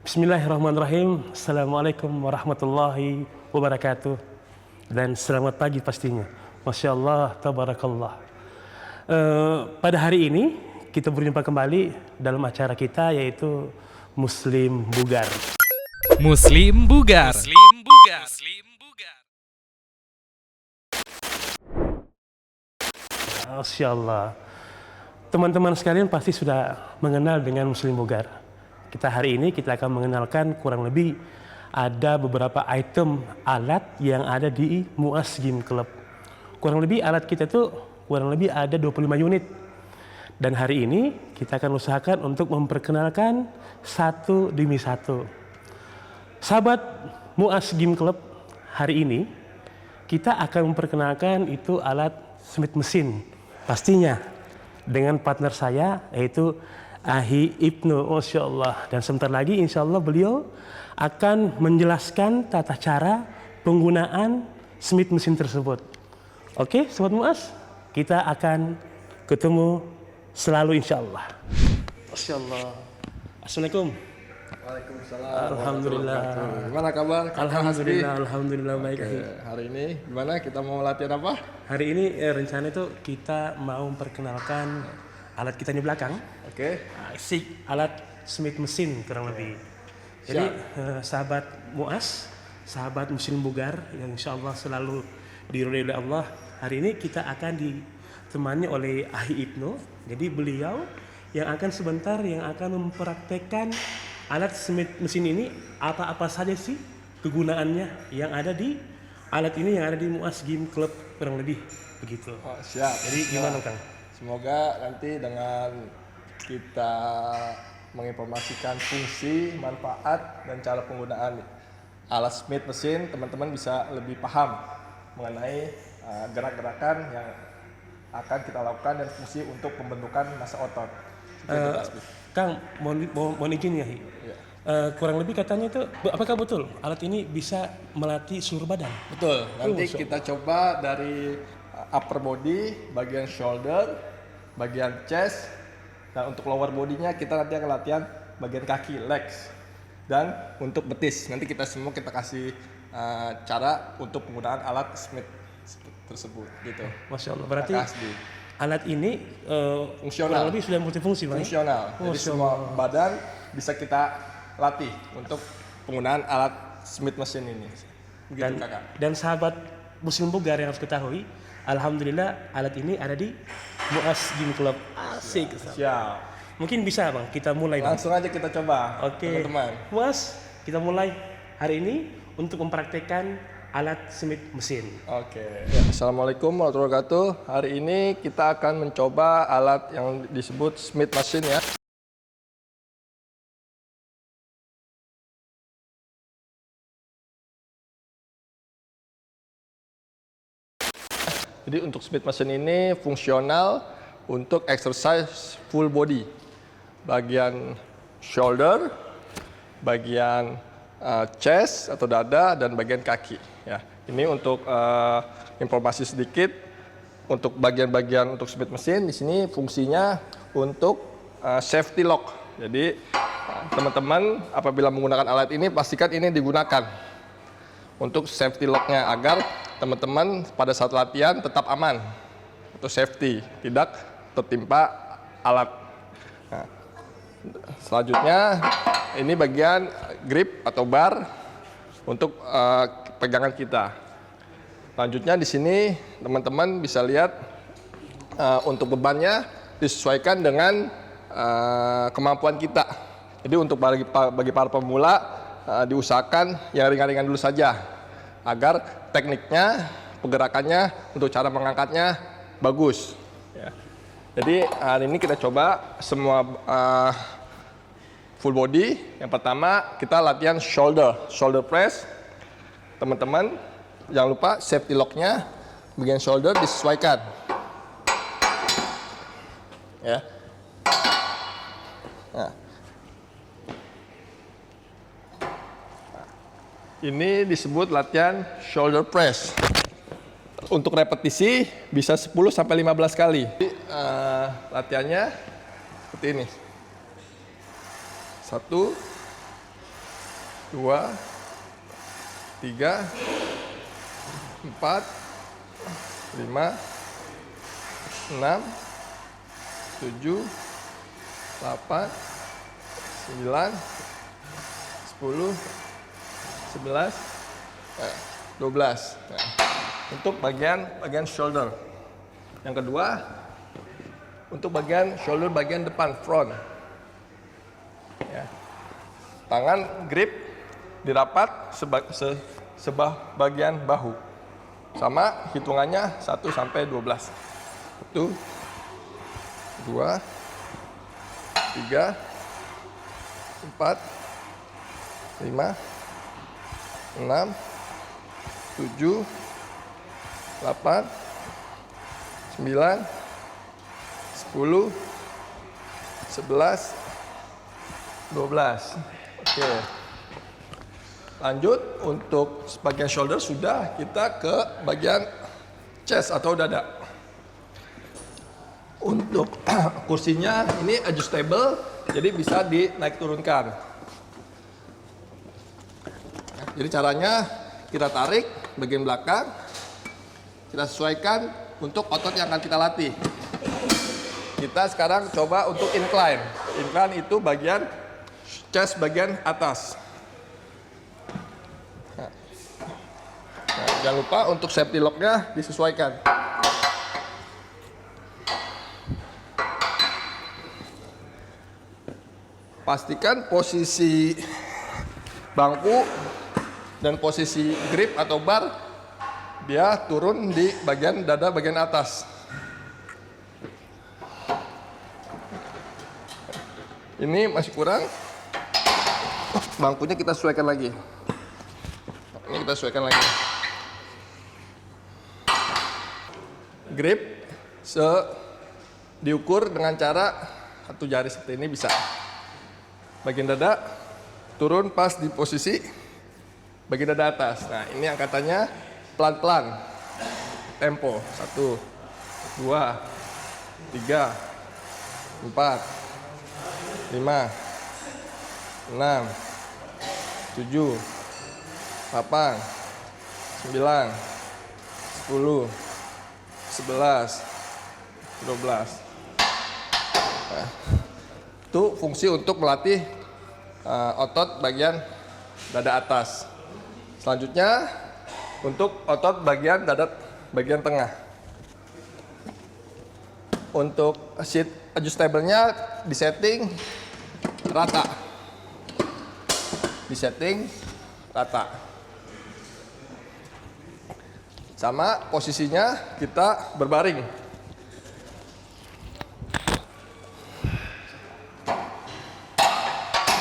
Bismillahirrahmanirrahim. Assalamualaikum warahmatullahi wabarakatuh. Dan selamat pagi pastinya. Masya Allah, tabarakallah. Pada hari ini kita berjumpa kembali dalam acara kita yaitu Muslim Bugar. Muslim Bugar. Muslim Bugar. Muslim Bugar. Masya Allah. Teman-teman sekalian pasti sudah mengenal dengan Muslim Bugar. Hari ini kita akan mengenalkan kurang lebih ada beberapa item alat yang ada di Muas Gym Club. Kurang lebih alat kita itu kurang lebih ada 25 unit. Dan hari ini kita akan usahakan untuk memperkenalkan satu demi satu. Sahabat Muas Gym Club, hari ini kita akan memperkenalkan itu alat Smith mesin. Pastinya dengan partner saya yaitu Ahi Ibnu, Masya Allah. Dan sebentar lagi insya Allah beliau akan menjelaskan tata cara penggunaan Smith mesin tersebut. Oke, Sobat Muas, kita akan ketemu selalu insya Allah. Masya Allah. Assalamualaikum. Waalaikumsalam. Alhamdulillah. Gimana kabar? Alhamdulillah baik. Hari ini gimana? Kita mau latihan apa? Hari ini rencana itu kita mau memperkenalkan alat kita di belakang. Oke. Asik, alat Smith mesin kurang lebih. Jadi sahabat Muas, sahabat Muslim Bugar yang insya Allah selalu diridhoi oleh Allah. Hari ini kita akan ditemani oleh Ahi Ibnu. Jadi beliau yang akan sebentar yang akan mempraktekkan alat Smith mesin ini apa-apa saja sih kegunaannya yang ada di alat ini yang ada di Muas Gym Club kurang lebih begitu. Oh, siap. Jadi gimana Kang? Semoga nanti dengan kita menginformasikan fungsi, manfaat, dan cara penggunaan alat Smith mesin, teman-teman bisa lebih paham mengenai gerak-gerakan yang akan kita lakukan dan fungsi untuk pembentukan massa otot. Kang, mohon izin ya. Ya. Kurang lebih katanya itu, apakah betul alat ini bisa melatih seluruh badan? Betul, nanti kita coba dari upper body, bagian shoulder, bagian chest, dan untuk lower body-nya kita nanti akan latihan bagian kaki, legs, dan untuk betis. Nanti kita semua kita kasih cara untuk penggunaan alat Smith tersebut, gitu. Masya Allah, berarti Kasdi. alat ini Fungsional. kurang lebih sudah multifungsi, Bang? Fungsional, jadi Masya semua Allah. badan bisa kita latih untuk penggunaan alat Smith mesin ini. Begitu kakak. Dan sahabat Muslim Bugar yang harus ketahui, alhamdulillah alat ini ada di Muas Gym Club. Asik. Siap. Mungkin bisa Bang, kita mulai Bang. Langsung aja kita coba, Oke. teman-teman. Muas, kita mulai hari ini untuk mempraktekkan alat Smith mesin. Oke. Ya, Assalamualaikum warahmatullahi wabarakatuh. Hari ini kita akan mencoba alat yang disebut Smith machine ya. Jadi untuk Smith machine ini fungsional untuk exercise full body. Bagian shoulder, bagian chest atau dada, dan bagian kaki. Ya, ini untuk informasi sedikit untuk bagian-bagian untuk Smith mesin di sini fungsinya untuk safety lock. Jadi teman-teman apabila menggunakan alat ini pastikan ini digunakan untuk safety locknya agar teman-teman pada saat latihan tetap aman atau safety, tidak tertimpa alat. Nah, selanjutnya ini bagian grip atau bar untuk pegangan kita. Selanjutnya di sini teman-teman bisa lihat untuk bebannya disesuaikan dengan kemampuan kita. Jadi untuk bagi para pemula diusahakan yang ringan-ringan dulu saja agar tekniknya, pergerakannya untuk cara mengangkatnya bagus. Ya. Jadi hari ini kita coba semua full body. Yang pertama kita latihan shoulder press. Teman-teman jangan lupa safety locknya bagian shoulder disesuaikan. Ya. Nah. Ini disebut latihan shoulder press. Untuk repetisi bisa 10 sampai 15 kali. Jadi, latihannya seperti ini. 1, 2, 3, 4, 5, 6, 7, 8, 9, 10, 11, 12. Nah, untuk bagian shoulder. Yang kedua, untuk bagian shoulder bagian depan, front. Ya. Tangan grip dirapat sebagian bahu. Sama hitungannya 1 sampai 12. 1, 2, 3, 4, 5, 6, 7, 8, 9, 10, 11, 12. Oke. Lanjut, untuk bagian shoulder sudah, kita ke bagian chest atau dada. Untuk kursinya ini adjustable, jadi bisa dinaik turunkan. Jadi caranya kita tarik bagian belakang, kita sesuaikan untuk otot yang akan kita latih. Kita sekarang coba untuk incline. Incline itu bagian chest bagian atas. Nah, jangan lupa untuk safety lock-nya disesuaikan. Pastikan posisi bangku dan posisi grip atau bar dia turun di bagian dada bagian atas. Ini masih kurang. Bangkunya kita sesuaikan lagi. Ini kita sesuaikan lagi. Grip diukur dengan cara satu jari seperti ini bisa. Bagian dada turun pas di posisi bagian dada atas. Nah, ini angkatannya pelan-pelan. Tempo 1, 2, 3, 4, 5, 6, 7, 8, 9, 10, 11, 12. Nah, itu fungsi untuk melatih otot bagian dada atas. Selanjutnya untuk otot bagian dada bagian tengah. Untuk seat adjustable-nya disetting rata. Disetting rata. Sama posisinya kita berbaring.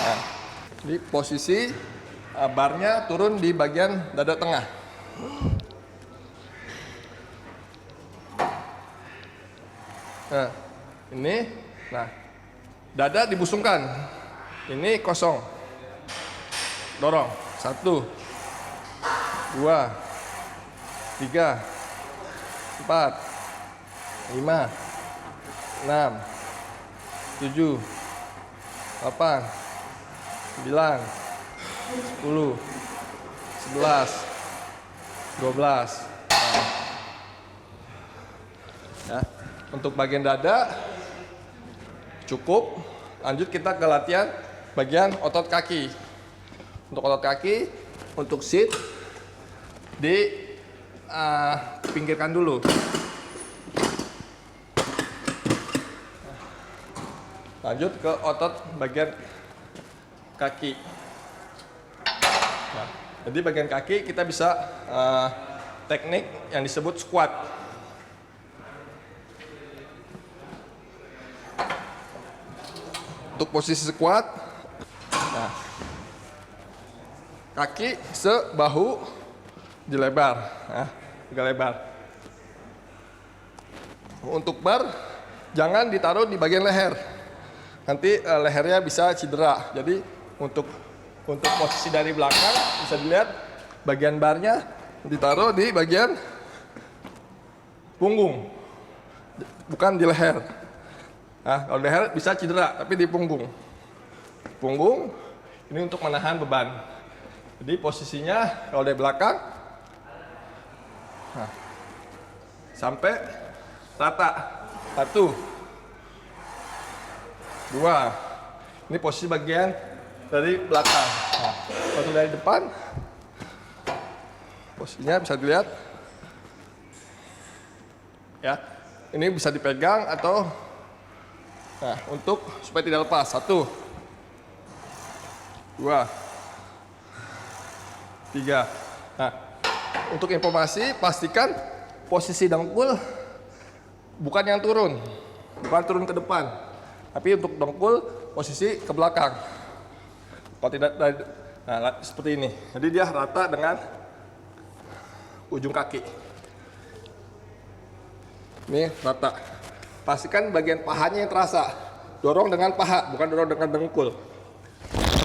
Nah, di posisi barnya turun di bagian dada tengah. Nah, ini, nah, dada dibusungkan. Ini kosong. Dorong. 1, 2, 3, 4, 5, 6, 7, 8, 9, 10, 11, 12. Ya, untuk bagian dada cukup. Lanjut kita ke latihan bagian otot kaki. Untuk otot kaki, untuk sit pinggirkan dulu. Lanjut ke otot bagian kaki. Nah, jadi bagian kaki kita bisa teknik yang disebut squat. Untuk posisi squat, nah, kaki sebahu dilebar, nah, agak lebar. Untuk bar, jangan ditaruh di bagian leher. Nanti lehernya bisa cedera. Jadi untuk posisi dari belakang bisa dilihat bagian barnya ditaruh di bagian punggung, bukan di leher. Nah, kalau di leher bisa cedera, tapi di punggung. Punggung ini untuk menahan beban. Jadi posisinya kalau dari belakang, nah, sampai rata. 1, 2. Ini posisi bagian dari belakang. Nah, kalau dari depan, posisinya bisa dilihat. Ya, ini bisa dipegang atau, nah, untuk supaya tidak lepas. 1, 2, 3. Nah, untuk informasi pastikan posisi dengkul bukan yang turun, bukan turun ke depan, tapi untuk dengkul posisi ke belakang. Kalau tidak, nah, seperti ini. Jadi dia rata dengan ujung kaki. Ini rata. Pastikan bagian pahanya yang terasa. Dorong dengan paha, bukan dorong dengan dengkul.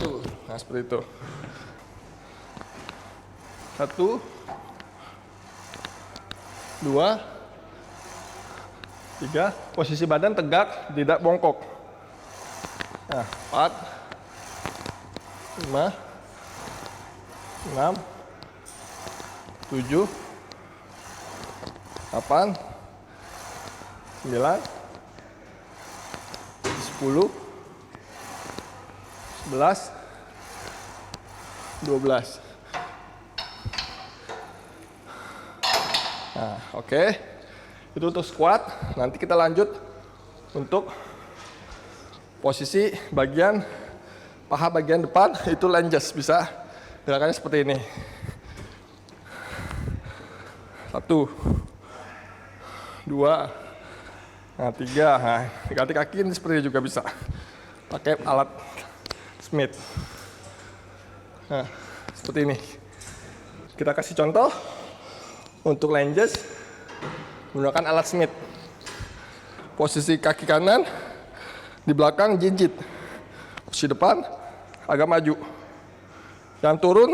Tuh, nah seperti itu. 1, 2, 3. Posisi badan tegak, tidak bongkok. Nah, 4, 5, 6, 7, 8, 9, 10, 11, 12. Nah, oke. Itu untuk squat. Nanti kita lanjut untuk posisi bagian paha bagian depan, itu lunges. Bisa gerakannya seperti ini. 1, 2, nah 3. Nah, ganti kaki ini seperti ini juga bisa. Pakai alat Smith. Nah, seperti ini. Kita kasih contoh untuk lunges menggunakan alat Smith. Posisi kaki kanan di belakang jinjit. Posisi depan agak maju. Yang turun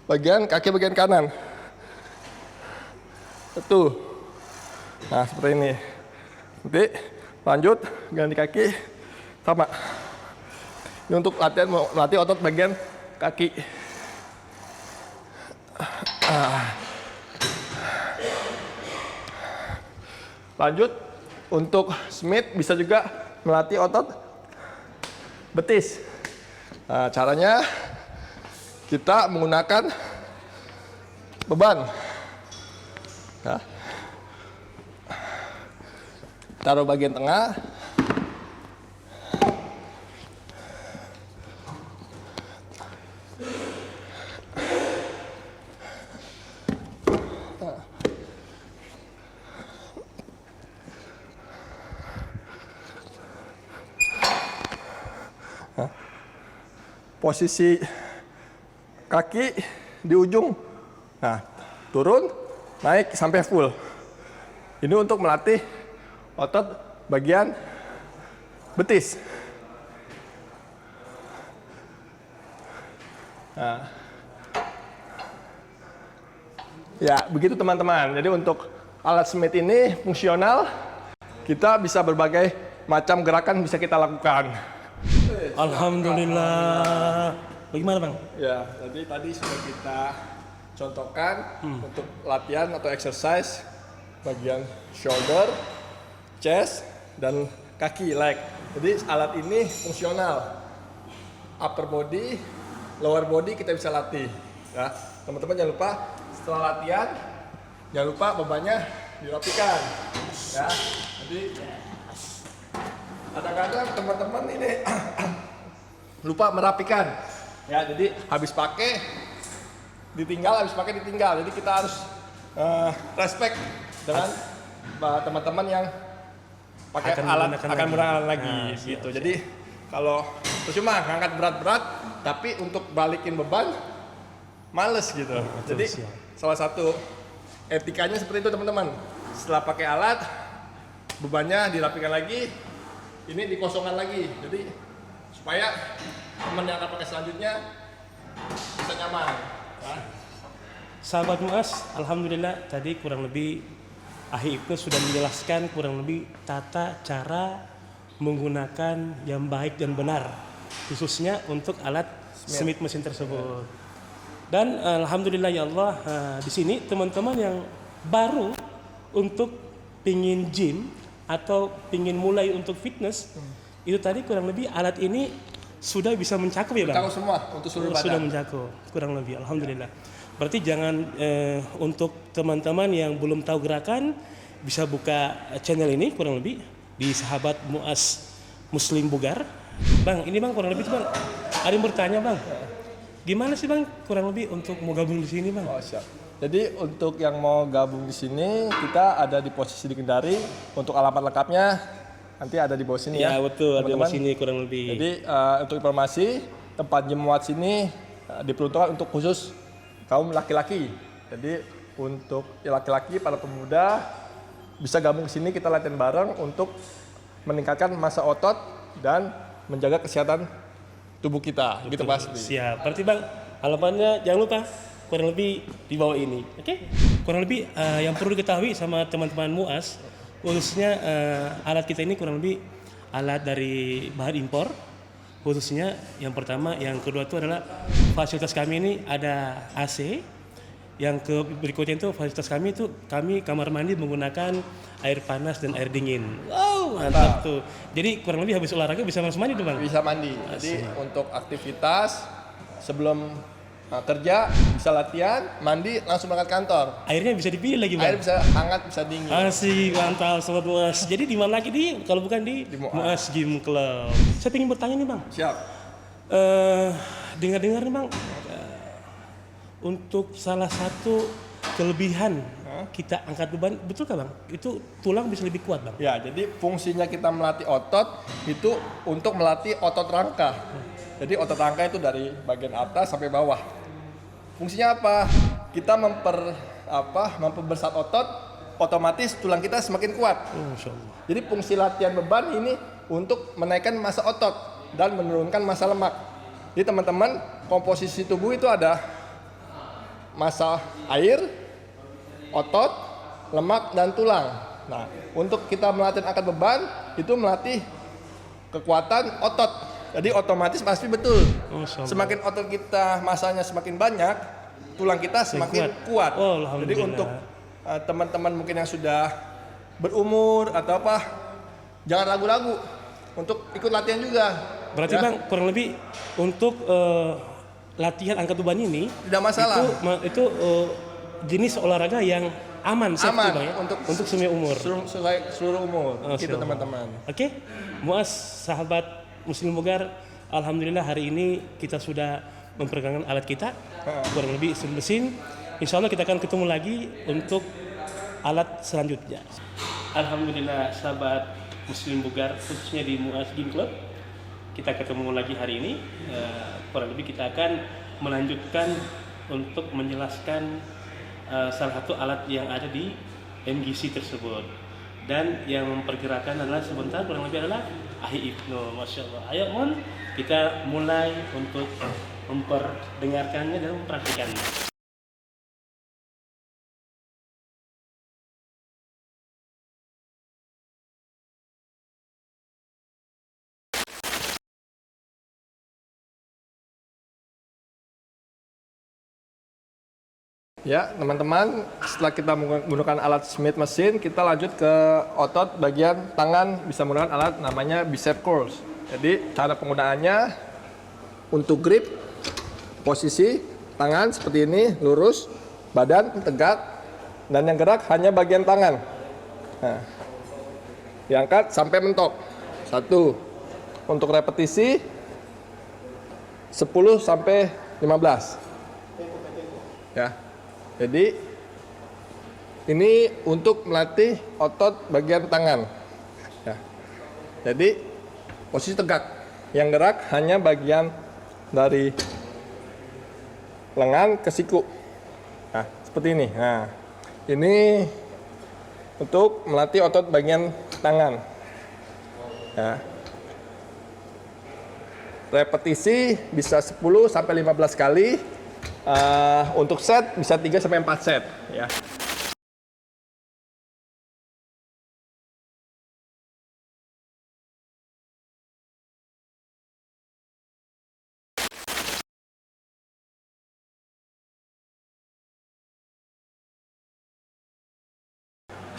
bagian kaki bagian kanan. 1. Nah, seperti ini. Nanti lanjut ganti kaki sama. Ini untuk latihan melatih otot bagian kaki. Lanjut untuk Smith bisa juga melatih otot betis. Nah, caranya kita menggunakan beban. Nah, taruh bagian tengah. Posisi kaki di ujung. Nah, turun, naik sampai full. Ini untuk melatih otot bagian betis. Nah. Ya, begitu teman-teman. Jadi untuk alat Smith ini fungsional. Kita bisa berbagai macam gerakan bisa kita lakukan. Alhamdulillah. Bagaimana Bang? Ya, jadi tadi sudah kita contohkan untuk latihan atau exercise bagian shoulder, chest, dan kaki, leg. Jadi alat ini fungsional. Upper body, lower body kita bisa latih. Ya, teman-teman jangan lupa setelah latihan, jangan lupa bebannya dirapikan. Ya, jadi kadang-kadang teman-teman ini lupa merapikan. Ya, jadi habis pakai ditinggal, habis pakai ditinggal. Jadi kita harus respect dengan teman-teman yang pakai alat akan menggunakan lagi gitu. Jadi kalau cuma ngangkat berat-berat tapi untuk balikin beban males gitu. Jadi salah satu etikanya seperti itu teman-teman. Setelah pakai alat bebannya dirapikan lagi, ini dikosongkan lagi. Jadi supaya teman yang akan pakai selanjutnya bisa nyaman. Ya. Sahabat Muas, alhamdulillah tadi kurang lebih Ahi Ibnu sudah menjelaskan kurang lebih tata cara menggunakan yang baik dan benar khususnya untuk alat Smith mesin tersebut. Dan alhamdulillah ya Allah, di sini teman-teman yang baru untuk pingin gym atau pingin mulai untuk fitness, itu tadi kurang lebih alat ini sudah bisa mencakup ya Bang? Mencakup semua untuk seluruh badan. Sudah mencakup, kurang lebih, alhamdulillah. Berarti jangan untuk teman-teman yang belum tahu gerakan, bisa buka channel ini kurang lebih di Sahabat Muaz Muslim Bugar. Bang, ini Bang kurang lebih tuh Bang, ada yang bertanya Bang, gimana sih Bang kurang lebih untuk mau gabung di sini Bang? Oh, siap. Jadi untuk yang mau gabung di sini, kita ada di posisi di Kendari. Untuk alamat lengkapnya nanti ada di bawah sini ya. Ya betul, ada di teman-teman. sini kurang lebih. Jadi untuk informasi, tempat gym Muaz ini diperuntukkan untuk khusus kaum laki-laki. Jadi untuk laki-laki, para pemuda bisa gabung ke sini, kita latihan bareng untuk meningkatkan massa otot dan menjaga kesehatan tubuh kita. Gitu pasti. Siap. Berarti Bang, alamatnya jangan lupa kurang lebih di bawah ini. Oke? Kurang lebih yang perlu diketahui sama teman-teman Muaz, khususnya alat kita ini kurang lebih alat dari bahan impor. Khususnya yang pertama, yang kedua itu adalah fasilitas kami ini ada AC. Yang berikutnya itu fasilitas kami itu kami kamar mandi menggunakan air panas dan air dingin. Wow, mantap tuh. Jadi kurang lebih habis olahraga bisa langsung mandi tuh Bang? Bisa mandi. Jadi untuk aktivitas sebelum kerja bisa latihan, mandi langsung berangkat kantor. Airnya bisa dipilih lagi Bang? Air bisa hangat, bisa dingin. Asik, mantap Sobat Muaz. Jadi di mana lagi kalau bukan di Muaz Gym Club. Saya ingin bertanya nih Bang. Siap. Dengar-dengar nih Bang, untuk salah satu kelebihan kita angkat beban, betul kah Bang? Itu tulang bisa lebih kuat Bang? Ya, jadi fungsinya kita melatih otot itu untuk melatih otot rangka. Jadi otot rangka itu dari bagian atas sampai bawah. Fungsinya apa? Kita memperbesar otot, otomatis tulang kita semakin kuat. Masya Allah. Jadi fungsi latihan beban ini untuk menaikkan massa otot dan menurunkan massa lemak. Jadi teman-teman, komposisi tubuh itu ada massa air, otot, lemak, dan tulang. Nah, untuk kita melatih angkat beban, itu melatih kekuatan otot. Jadi otomatis pasti betul. Semakin otot kita masanya semakin banyak, tulang kita semakin kuat. Oh, jadi untuk teman-teman mungkin yang sudah berumur atau apa, jangan ragu-ragu untuk ikut latihan juga. Berarti Bang kurang lebih untuk latihan angkat beban ini tidak masalah. Itu jenis olahraga yang aman Bang, ya? Untuk semua umur. Seluruh umur. Gitu teman-teman. Oke. Muaz, sahabat Muslim Bugar, alhamdulillah hari ini kita sudah memperkenalkan alat kita kurang lebih mesin. Insya Allah kita akan ketemu lagi untuk alat selanjutnya. Alhamdulillah sahabat Muslim Bugar, khususnya di Muaz Gym Club, kita ketemu lagi hari ini. Kurang lebih kita akan melanjutkan untuk menjelaskan salah satu alat yang ada di MGC tersebut. Dan yang mempergerakkan adalah sebentar kurang lebih adalah Ahi Ibnu. Masya Allah. Ayo Mon, kita mulai untuk memperdengarkannya dan mempraktikannya. Ya, teman-teman, setelah kita menggunakan alat Smith mesin, kita lanjut ke otot bagian tangan, bisa menggunakan alat namanya bicep curls. Jadi, cara penggunaannya untuk grip, posisi tangan seperti ini, lurus, badan tegak, dan yang gerak hanya bagian tangan. Nah, diangkat sampai mentok. 1. Untuk repetisi 10 sampai 15. Ya. Jadi ini untuk melatih otot bagian tangan. Ya. Jadi posisi tegak, yang gerak hanya bagian dari lengan ke siku. Nah, seperti ini. Nah, ini untuk melatih otot bagian tangan. Ya. Repetisi bisa 10 sampai 15 kali. Untuk set bisa 3 sampai 4 set ya.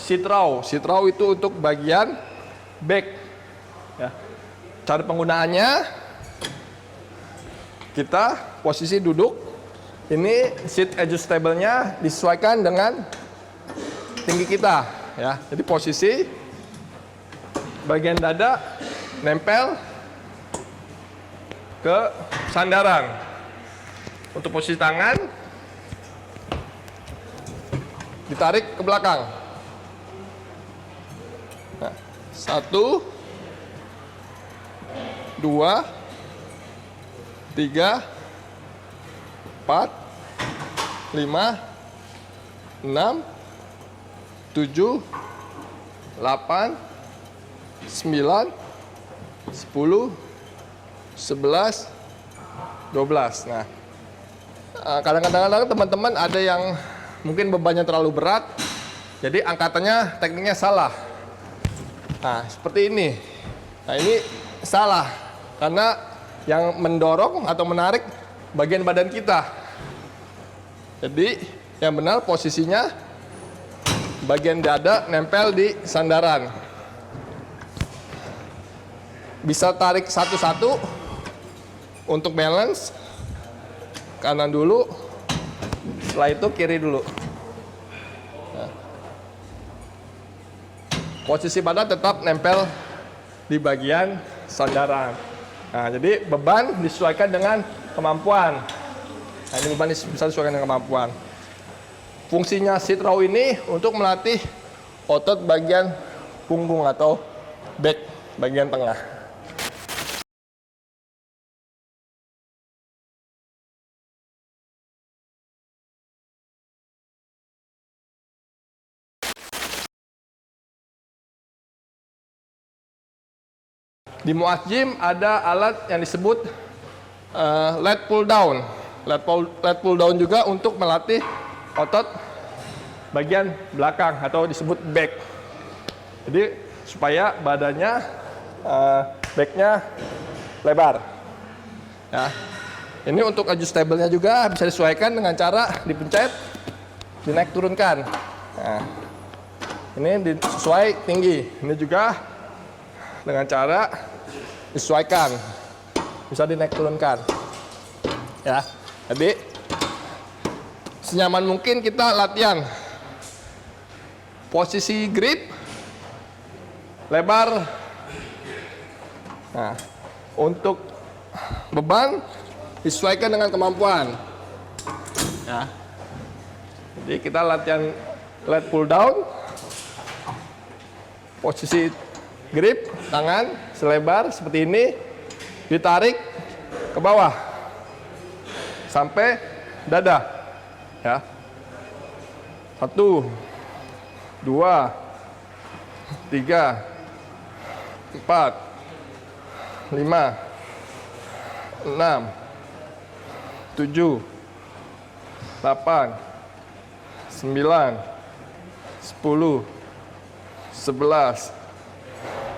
sit row. Sit row itu untuk bagian back. Ya. Cara penggunaannya, kita posisi duduk. Ini seat adjustable-nya disesuaikan dengan tinggi kita. Ya. Jadi posisi bagian dada nempel ke sandaran. Untuk posisi tangan ditarik ke belakang. Nah, 1, 2, 3, 4, 5, 6, 7, 8, 9, 10, 11, 12. Nah, kadang-kadang teman-teman ada yang mungkin bebannya terlalu berat, jadi angkatannya tekniknya salah. Nah, seperti ini. Nah, ini salah karena yang mendorong atau menarik bagian badan kita. Jadi yang benar posisinya bagian dada nempel di sandaran. Bisa tarik satu-satu untuk balance. Kanan dulu, setelah itu kiri dulu. Nah. Posisi badan tetap nempel di bagian sandaran. Nah, jadi beban disesuaikan dengan kemampuan. Nah, ini beban bisa disesuaikan dengan kemampuan. Fungsinya sit row ini untuk melatih otot bagian punggung atau back, bagian tengah. Di Muaz Gym ada alat yang disebut lat pull down. Lat pull down juga untuk melatih otot bagian belakang atau disebut back. Jadi supaya badannya backnya lebar. Ya. Ini untuk adjustable-nya juga bisa disesuaikan dengan cara dipencet, dinaik turunkan. Nah, ini sesuai tinggi. Ini juga dengan cara disesuaikan, bisa dinaik turunkan. Ya, jadi senyaman mungkin kita latihan. Posisi grip, lebar. Nah, untuk beban disesuaikan dengan kemampuan. Ya, jadi kita latihan lat pull down. Posisi grip, tangan selebar seperti ini, ditarik ke bawah sampai dada. Ya. 1, 2, 3, 4, 5, 6, 7, 8, 9, 10, 11,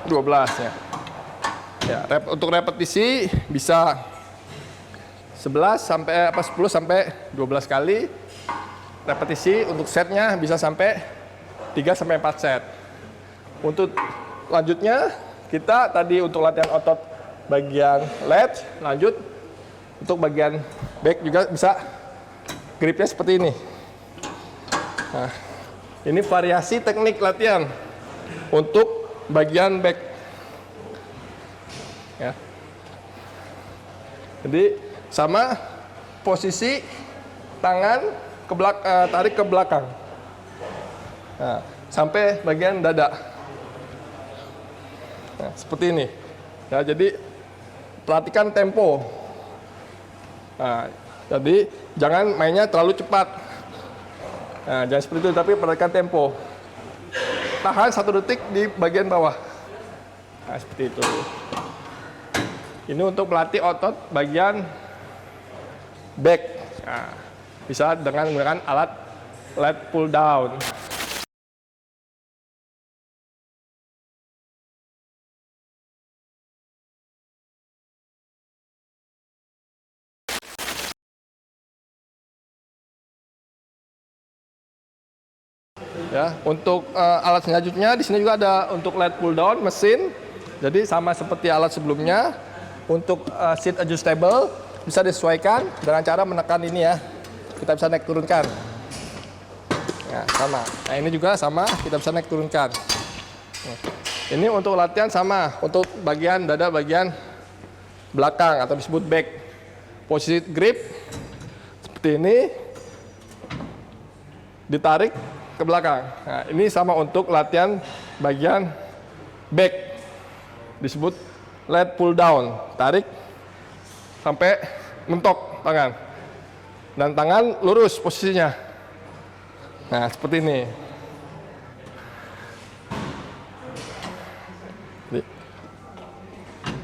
12 ya. Ya, untuk repetisi bisa 11 sampai 10 sampai 12 kali. Repetisi untuk setnya bisa sampai 3 sampai 4 set. Untuk lanjutnya kita tadi untuk latihan otot bagian lat, lanjut untuk bagian back juga bisa gripnya seperti ini. Nah, ini variasi teknik latihan untuk bagian back. Ya. Jadi sama posisi tangan ke tarik ke belakang. Nah, sampai bagian dada. Nah, seperti ini. Ya, jadi perhatikan tempo. Nah, jadi jangan mainnya terlalu cepat. Nah, jangan seperti itu, tapi perhatikan tempo. Tahan 1 detik di bagian bawah. Nah, seperti itu. Ini untuk melatih otot bagian back. Nah, bisa dengan menggunakan alat lat pull down. Ya, untuk alat selanjutnya di sini juga ada untuk LED pull down mesin. Jadi sama seperti alat sebelumnya. Untuk seat adjustable bisa disesuaikan dengan cara menekan ini ya. Kita bisa naik turunkan. Ya, sama. Nah, ini juga sama, kita bisa naik turunkan. Ini untuk latihan sama, untuk bagian dada bagian belakang atau disebut back. Posisi grip seperti ini. Ditarik ke belakang. Nah, ini sama untuk latihan bagian back. Disebut lat pull down. Tarik sampai mentok tangan. Dan tangan lurus posisinya. Nah, seperti ini.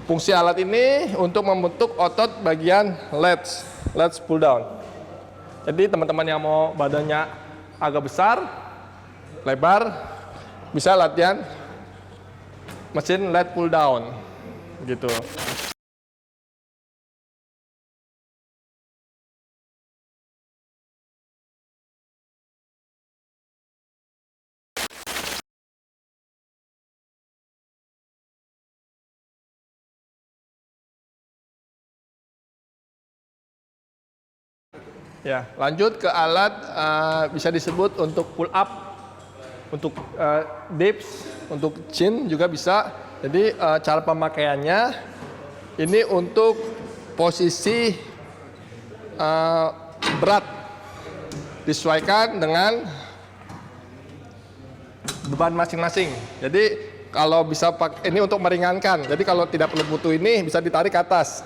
Fungsi alat ini untuk membentuk otot bagian lats pull down. Jadi teman-teman yang mau badannya agak besar, lebar, bisa latihan mesin lat pull down, gitu. Ya, lanjut ke alat bisa disebut untuk pull up, untuk dips, untuk chin juga bisa. Jadi cara pemakaiannya ini untuk posisi berat disesuaikan dengan beban masing-masing. Jadi kalau bisa pakai ini untuk meringankan. Jadi kalau tidak perlu butuh ini bisa ditarik ke atas.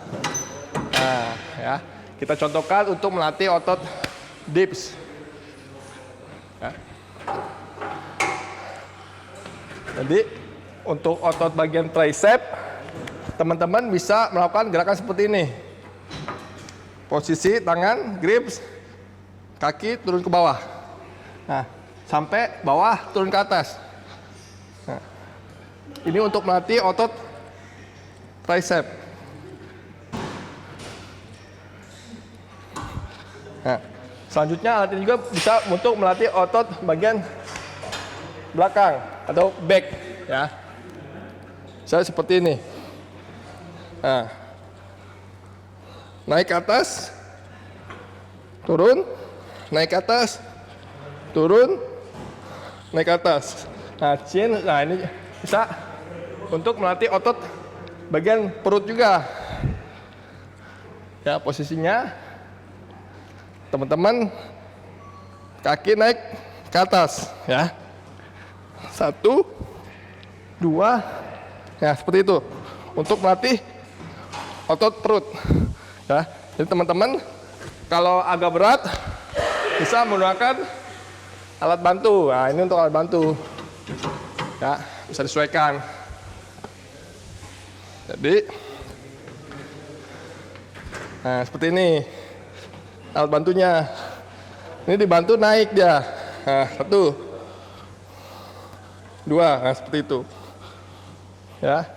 Nah, ya. Kita contohkan untuk melatih otot dips. Ya. Jadi untuk otot bagian tricep, teman-teman bisa melakukan gerakan seperti ini. Posisi tangan, grips, kaki turun ke bawah. Nah, sampai bawah turun ke atas. Nah, ini untuk melatih otot tricep. Nah, selanjutnya alat ini juga bisa untuk melatih otot bagian belakang atau back, ya. Saya seperti ini. Nah, naik ke atas, turun, naik ke atas, turun, naik ke atas. Nah, chin, nah ini bisa untuk melatih otot bagian perut juga. Ya, posisinya teman-teman kaki naik ke atas, ya. 1, 2, ya seperti itu. Untuk melatih otot perut, ya. Jadi teman-teman kalau agak berat bisa menggunakan alat bantu. Nah, ini untuk alat bantu, ya, bisa disesuaikan. Jadi, nah seperti ini. Alat bantunya ini dibantu naik dia. Nah, 1, 2, nah seperti itu, ya.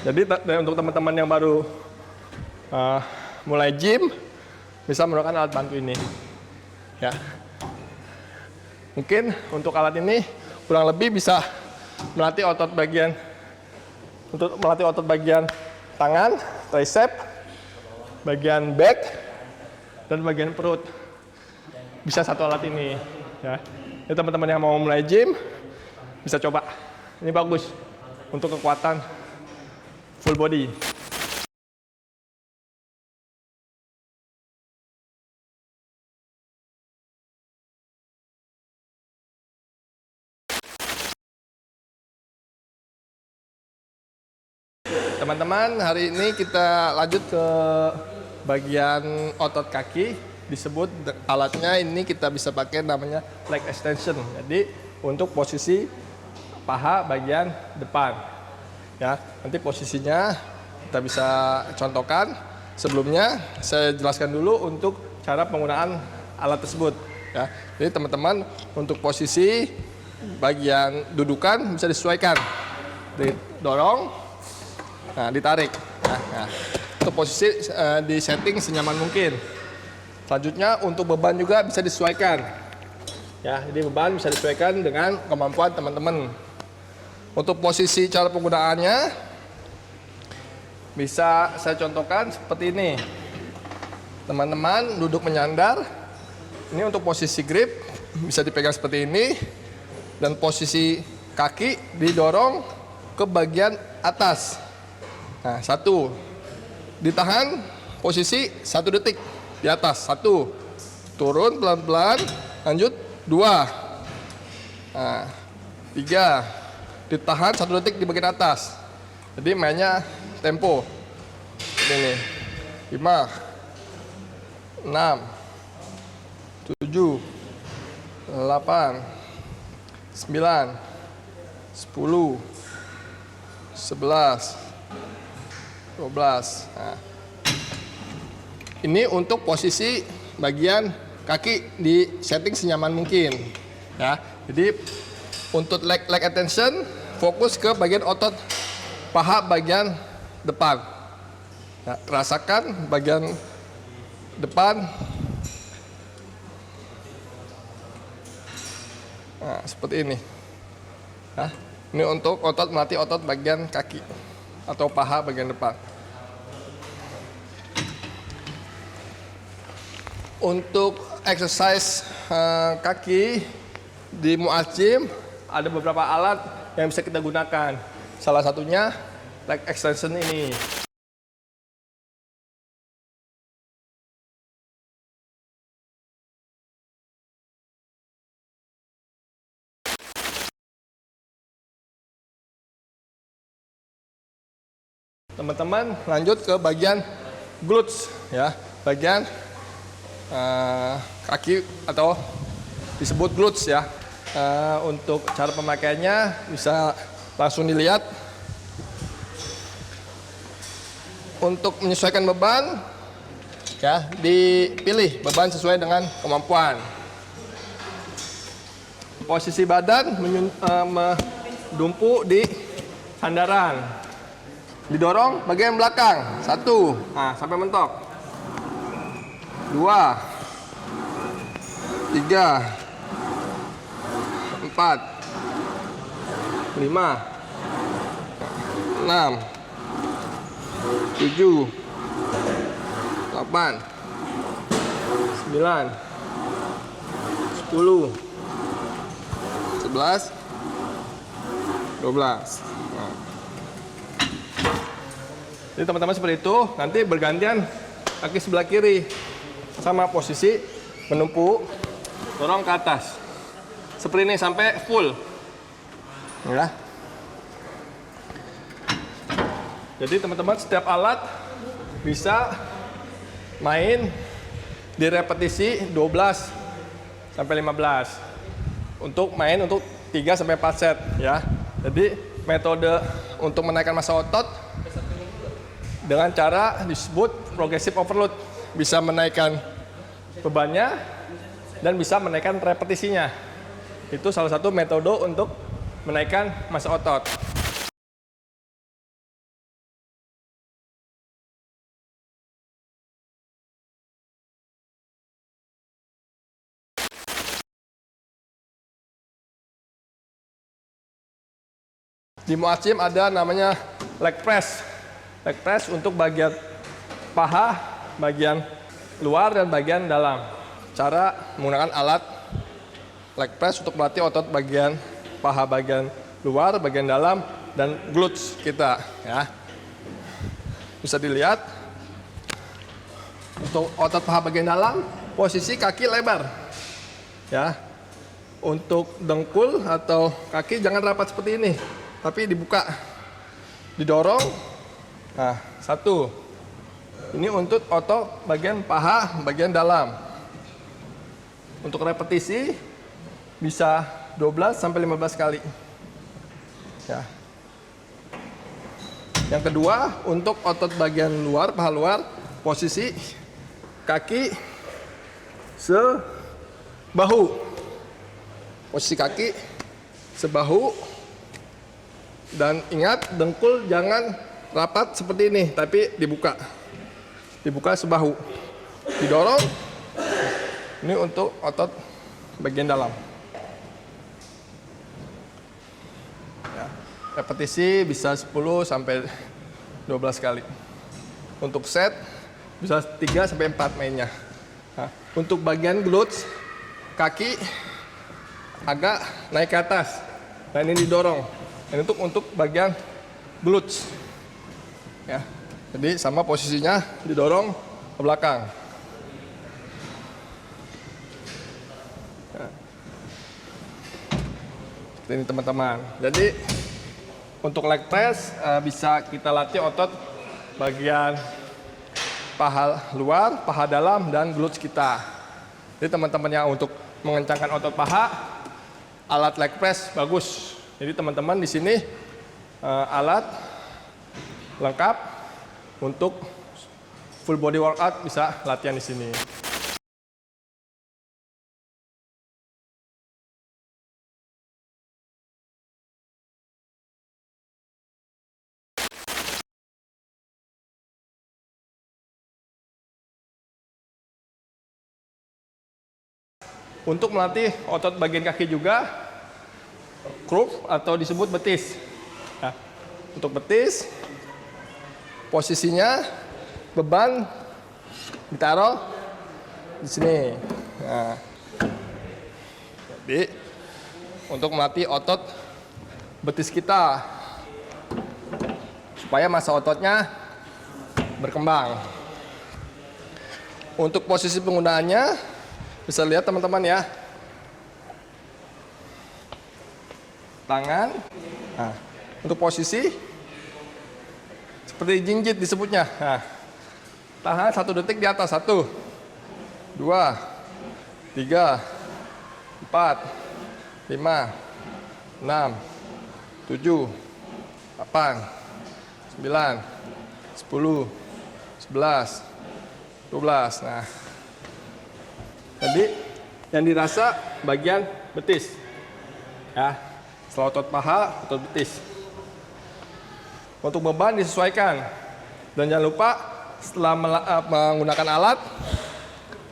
Jadi untuk teman-teman yang baru mulai gym bisa menggunakan alat bantu ini, ya. Mungkin untuk alat ini kurang lebih bisa melatih otot bagian tangan, tricep, bagian back, dan bagian perut. Bisa satu alat ini, ya. Ini teman-teman yang mau mulai gym bisa coba. Ini bagus untuk kekuatan full body. Teman-teman, hari ini kita lanjut ke bagian otot kaki. Disebut alatnya ini kita bisa pakai namanya leg extension. Jadi untuk posisi paha bagian depan, ya. Nanti posisinya kita bisa contohkan. Sebelumnya saya jelaskan dulu untuk cara penggunaan alat tersebut, ya. Jadi teman-teman untuk posisi bagian dudukan bisa disesuaikan. Didorong, nah ditarik. Nah, untuk posisi di setting senyaman mungkin. Selanjutnya untuk beban juga bisa disesuaikan. Ya, jadi beban bisa disesuaikan dengan kemampuan teman-teman. Untuk posisi cara penggunaannya bisa saya contohkan seperti ini. Teman-teman duduk menyandar. Ini untuk posisi grip bisa dipegang seperti ini, dan posisi kaki didorong ke bagian atas. Nah, 1 ditahan posisi 1 detik di atas, 1 turun pelan-pelan, lanjut 2, nah, 3 ditahan 1 detik di bagian atas. Jadi mainnya tempo ini 5, 6, 7, 8, 9, 10, 11, 12. Nah, ini untuk posisi bagian kaki di setting senyaman mungkin. Ya, jadi untuk leg attention fokus ke bagian otot paha bagian depan. Nah, rasakan bagian depan. Nah, seperti ini. Nah, ini untuk melatih otot bagian kaki atau paha bagian depan. Untuk exercise kaki di Muaz Gym ada beberapa alat yang bisa kita gunakan. Salah satunya leg extension ini. Teman-teman lanjut ke bagian glutes ya, bagian kaki atau disebut glutes ya. Untuk cara pemakaiannya bisa langsung dilihat. Untuk menyesuaikan beban ya, dipilih beban sesuai dengan kemampuan. Posisi badan mendumpu di sandaran. Didorong bagian belakang. 1, nah, sampai mentok. 2, 3, 4, 5, 6, 7, 8, 9, 10, 11, 12. Jadi teman-teman seperti itu, nanti bergantian kaki sebelah kiri sama posisi menumpu, dorong ke atas seperti ini sampai full ya. Jadi teman-teman setiap alat bisa main di repetisi 12 sampai 15 untuk main untuk 3 sampai 4 set ya. Jadi metode untuk menaikkan massa otot dengan cara disebut progressive overload, bisa menaikkan bebannya dan bisa menaikkan repetisinya. Itu salah satu metode untuk menaikkan massa otot. Di Muaz Gym ada namanya leg press. Leg press untuk bagian paha, bagian luar dan bagian dalam. Cara menggunakan alat leg press untuk melatih otot bagian paha bagian luar, bagian dalam, dan glutes kita. Ya. Bisa dilihat untuk otot paha bagian dalam, posisi kaki lebar. Ya. Untuk dengkul atau kaki jangan rapat seperti ini, tapi dibuka, didorong. Nah, 1. Ini untuk otot bagian paha bagian dalam. Untuk repetisi bisa 12 sampai 15 kali. Ya. Yang kedua, untuk otot bagian luar, paha luar, posisi kaki sebahu. Posisi kaki sebahu. Dan ingat, dengkul jangan rapat seperti ini, tapi dibuka. Dibuka sebahu. Didorong. Ini untuk otot bagian dalam. repetisi bisa 10 sampai 12 kali. Untuk set bisa 3 sampai 4 mainnya. Nah, untuk bagian glutes, kaki agak naik ke atas. Nah, ini didorong. Ini untuk bagian glutes. Ya. Jadi sama posisinya didorong ke belakang. Ya. Seperti ini teman-teman. Jadi untuk leg press bisa kita latih otot bagian paha luar, paha dalam, dan glutes kita. Jadi teman-teman yang untuk mengencangkan otot paha, alat leg press bagus. Jadi teman-teman di sini alat lengkap untuk full body workout bisa latihan di sini. Untuk melatih otot bagian kaki juga, curve atau disebut betis. Nah, untuk betis, posisinya beban ditaruh di sini. Nah, jadi untuk melatih otot betis kita supaya massa ototnya berkembang. Untuk posisi penggunaannya bisa lihat teman-teman ya. Tangan. Nah, untuk posisi seperti jinjit disebutnya. Nah, tahan 1 detik di atas. 1, 2, 3, 4, 5, 6, 7, 8, 9, 10, 11, 12. Nah, jadi yang dirasa bagian betis. Ya, setelah otot paha, otot betis. Untuk beban disesuaikan. Dan jangan lupa setelah menggunakan alat,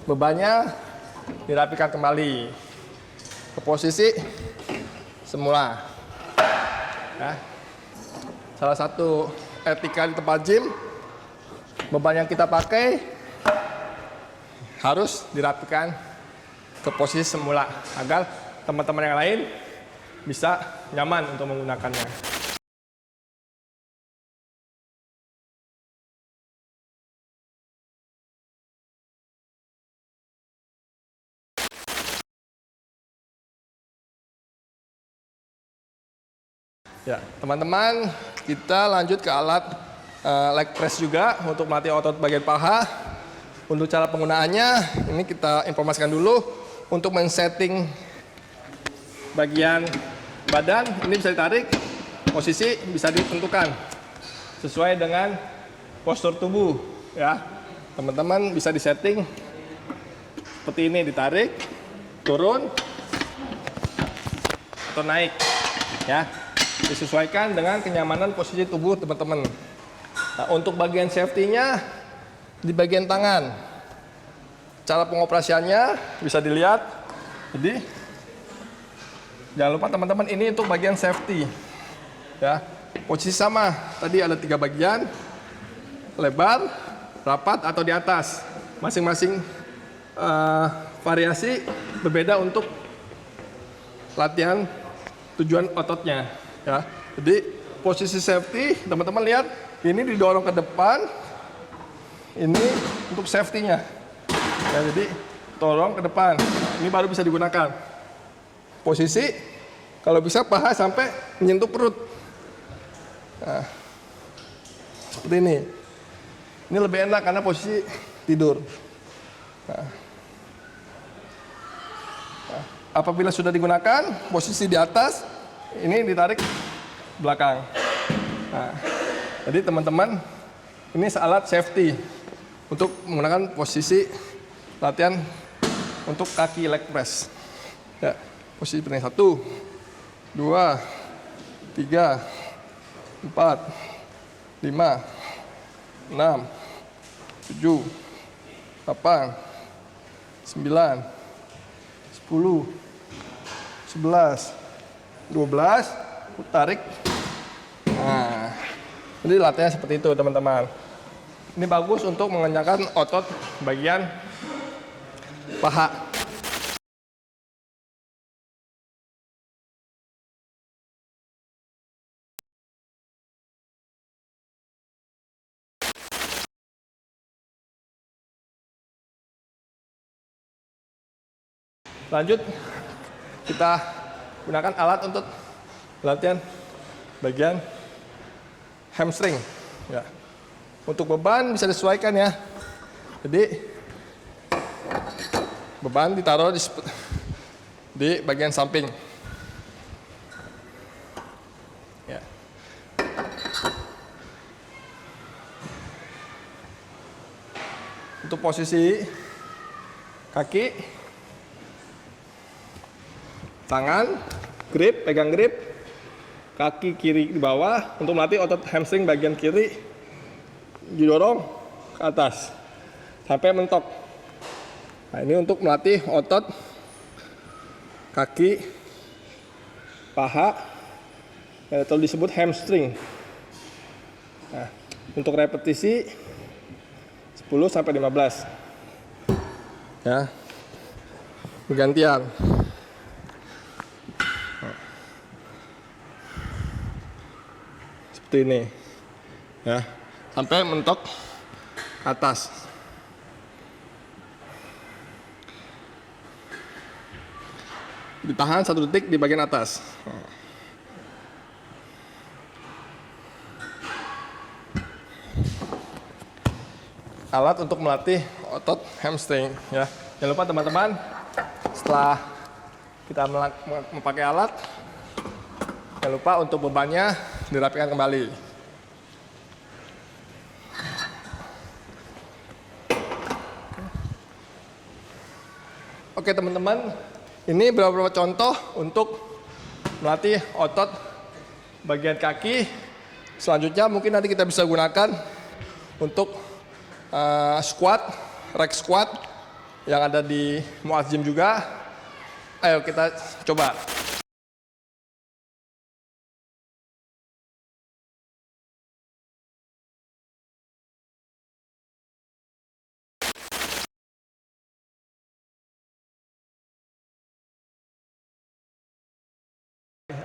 bebannya dirapikan kembali ke posisi semula. Ya. Salah satu etika di tempat gym, beban yang kita pakai harus dirapikan ke posisi semula agar teman-teman yang lain bisa nyaman untuk menggunakannya. Ya, teman-teman, kita lanjut ke alat leg press juga untuk melatih otot bagian paha. Untuk cara penggunaannya, ini kita informasikan dulu. Untuk men-setting bagian badan, ini bisa ditarik, posisi bisa ditentukan sesuai dengan postur tubuh. Ya, teman-teman bisa disetting seperti ini, ditarik, turun, atau naik. Ya. Disesuaikan dengan kenyamanan posisi tubuh teman-teman. Nah, untuk bagian safety-nya di bagian tangan. Cara pengoperasiannya bisa dilihat. Jadi jangan lupa teman-teman, ini untuk bagian safety. Ya, posisi sama. Tadi ada 3 bagian, lebar, rapat, atau di atas. Masing-masing variasi berbeda untuk latihan tujuan ototnya. Ya, jadi posisi safety, teman-teman lihat, ini didorong ke depan, ini untuk safety-nya. Ya, jadi dorong ke depan, ini baru bisa digunakan. Posisi, kalau bisa paha sampai menyentuh perut. Nah, seperti ini. Ini lebih enak karena posisi tidur. Nah, apabila sudah digunakan, posisi di atas, ini ditarik belakang. Nah, jadi teman-teman, ini alat safety untuk menggunakan posisi latihan untuk kaki leg press. Ya, posisi penting 1, 2, 3, 4, 5, 6, 7, 8, 9, 10, 11, 12, tarik Jadi latihannya seperti itu teman-teman. Ini bagus untuk mengenyangkan otot bagian paha. Lanjut, kita gunakan alat untuk latihan bagian hamstring. Ya. Untuk beban bisa disesuaikan ya. Jadi beban ditaruh di bagian samping. Ya. Untuk posisi kaki, tangan, grip, pegang grip, kaki kiri di bawah untuk melatih otot hamstring bagian kiri, didorong ke atas sampai mentok. Nah, ini untuk melatih otot kaki, paha, atau disebut hamstring. Nah, untuk repetisi 10 sampai 15. Ya. Bergantian. Seperti ini. Ya, sampai mentok atas. Ditahan 1 detik di bagian atas. Alat untuk melatih otot hamstring ya. Jangan lupa teman-teman, setelah kita memakai alat, jangan lupa untuk bebannya dirapikan kembali. Oke teman-teman, ini beberapa contoh untuk melatih otot bagian kaki. Selanjutnya mungkin nanti kita bisa gunakan untuk squat, rack squat yang ada di Muaz Gym juga. Ayo kita coba.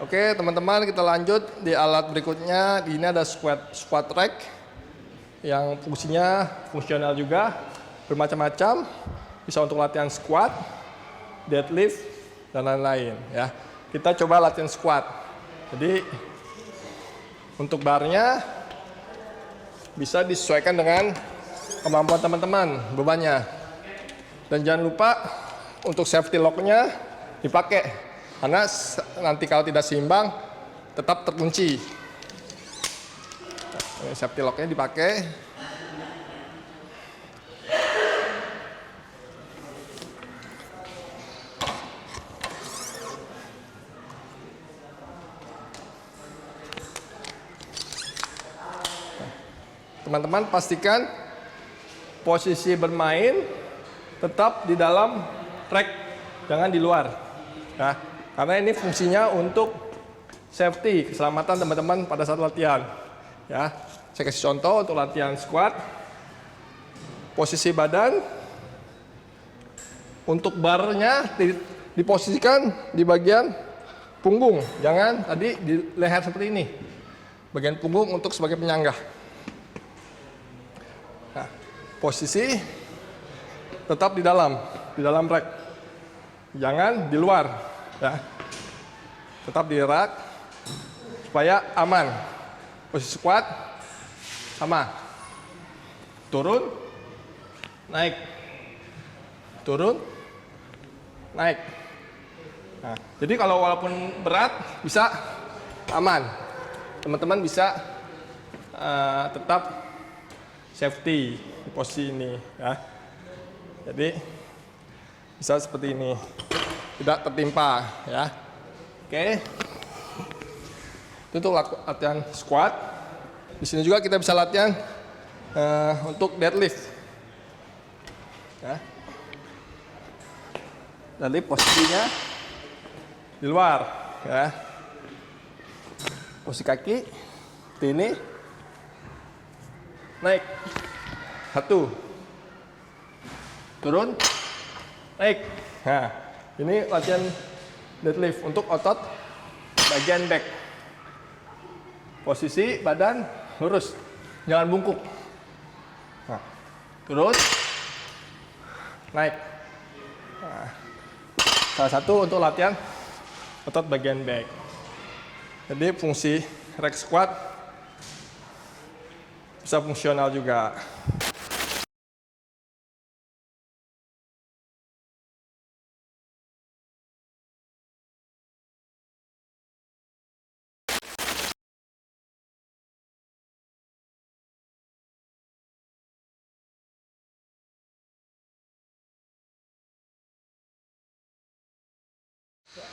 Oke teman-teman, kita lanjut di alat berikutnya. Ini ada squat rack yang fungsinya fungsional juga, bermacam-macam, bisa untuk latihan squat, deadlift, dan lain-lain ya. Kita coba latihan squat. Jadi untuk barnya bisa disesuaikan dengan kemampuan teman-teman, bebannya. Dan jangan lupa untuk safety lock-nya dipakai. Karena nanti kalau tidak seimbang, tetap terkunci. Safety lock-nya dipakai. Teman-teman pastikan posisi bermain tetap di dalam track, jangan di luar. Ya. Karena ini fungsinya untuk safety, keselamatan teman-teman pada saat latihan. Ya, saya kasih contoh untuk latihan squat. Posisi badan untuk barnya diposisikan di bagian punggung, jangan tadi di leher seperti ini. Bagian punggung untuk sebagai penyangga. Nah, posisi tetap di dalam rack, jangan di luar. Ya, tetap di rack supaya aman. Posisi squat sama, turun, naik, turun, naik. Nah, jadi kalau walaupun berat bisa aman, teman-teman bisa tetap safety di posisi ini. Ya. Jadi bisa seperti ini. Tidak tertimpa ya. Oke. Itu untuk latihan squat. Di sini juga kita bisa latihan untuk deadlift. Ya. Deadlift posisinya di luar ya. Posisi kaki seperti ini. naik. 1. Turun, naik. Nah, ini latihan deadlift untuk otot bagian back. Posisi badan lurus, jangan bungkuk. Nah, turun, naik. Nah, salah satu untuk latihan otot bagian back. Jadi fungsi rack squat bisa fungsional juga.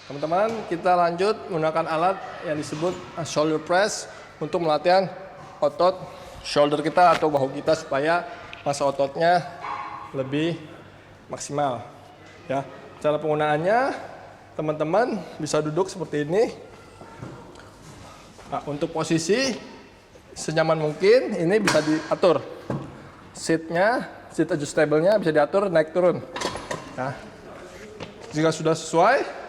Teman-teman, kita lanjut menggunakan alat yang disebut shoulder press untuk melatihan otot shoulder kita atau bahu kita supaya massa ototnya lebih maksimal. Ya, cara penggunaannya, teman-teman bisa duduk seperti ini. Nah, untuk posisi senyaman mungkin, ini bisa diatur. Seat adjustable-nya bisa diatur naik turun. Nah, jika sudah sesuai,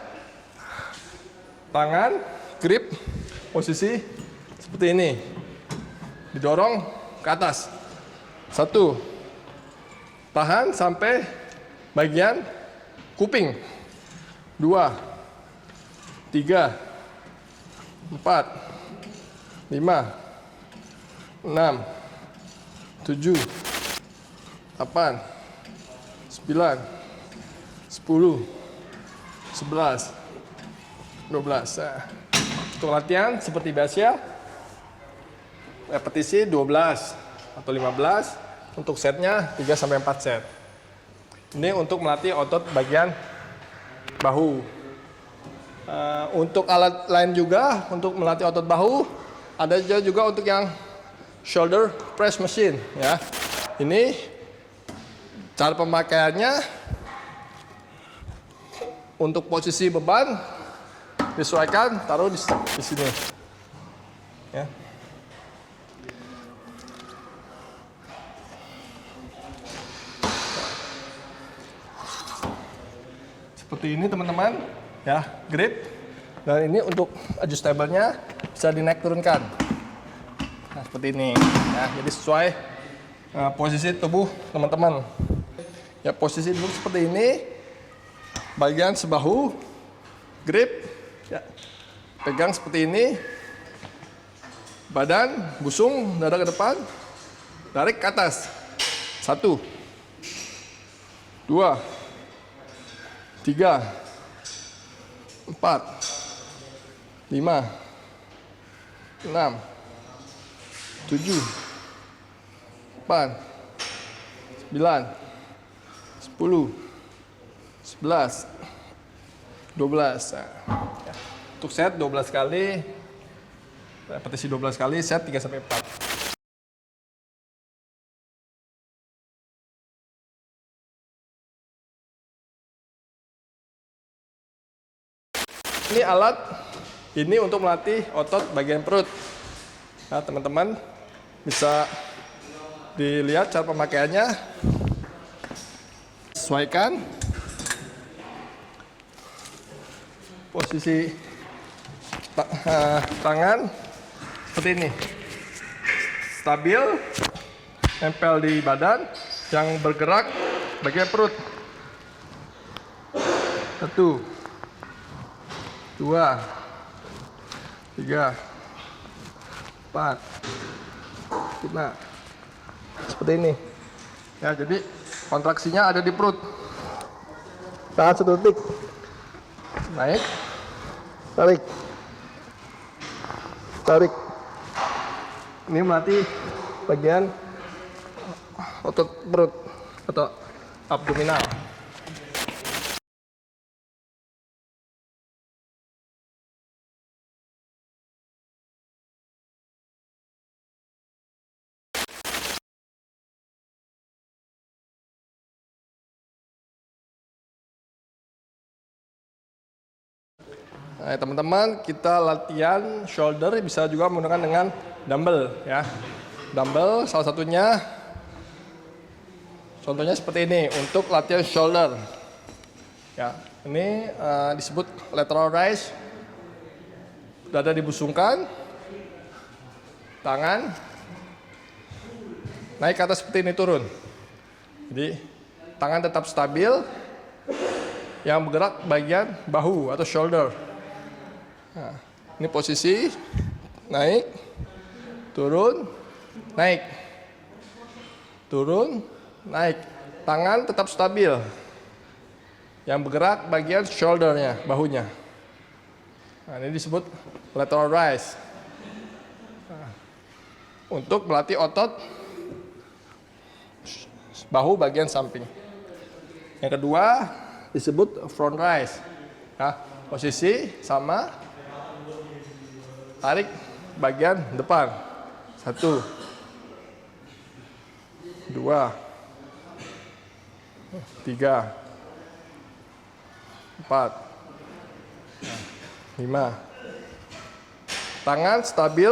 tangan, grip, posisi seperti ini. Didorong ke atas. 1. Tahan sampai bagian kuping. 2. 3. 4. 5. 6. 7. 8. 9. 10. 11. 12. Nah, untuk latihan seperti biasa, repetisi 12 atau 15, untuk setnya 3-4 set. Ini untuk melatih otot bagian bahu. Untuk alat lain juga untuk melatih otot bahu, ada juga untuk yang shoulder press machine. Ya, ini cara pemakaiannya untuk posisi beban. Disesuaikan, taruh di sini. Ya. Seperti ini teman-teman, ya, grip. Dan ini untuk adjustable-nya bisa dinaik turunkan. Nah, seperti ini. Ya, jadi sesuai posisi tubuh teman-teman. Ya, posisi duduk seperti ini. Bagian sebahu, grip. Ya, pegang seperti ini, badan busung, dada ke depan, tarik ke atas. 1, 2, 3, 4, 5, 6, 7, 8, 9, 10, 11, 12. Nah, ya. Untuk set 12 kali, repetisi 12 kali, set 3-4. Ini alat ini untuk melatih otot bagian perut. Nah, teman-teman bisa dilihat cara pemakaiannya. Sesuaikan posisi tangan seperti ini, stabil, nempel di badan, yang bergerak bagian perut. 1, 2, 3, 4, 5, seperti ini. Ya, jadi kontraksinya ada di perut. Tahan 1 detik, naik, tarik, tarik. Ini melatih bagian otot perut atau abdominal. Nah, teman-teman, kita latihan shoulder bisa juga menggunakan dengan dumbbell, ya. dumbbell salah satunya. Contohnya seperti ini untuk latihan shoulder. Ya, ini disebut lateral raise. Dada dibusungkan, tangan naik ke atas seperti ini, turun. Jadi tangan tetap stabil, yang bergerak bagian bahu atau shoulder. Nah, ini posisi naik, turun, naik, turun, naik. Tangan tetap stabil, yang bergerak bagian shouldernya, bahunya. Nah, ini disebut lateral raise. Nah, untuk melatih otot bahu bagian samping. Yang kedua disebut front raise. Nah, posisi sama, tarik bagian depan. 1, 2, 3, 4, 5. Tangan stabil,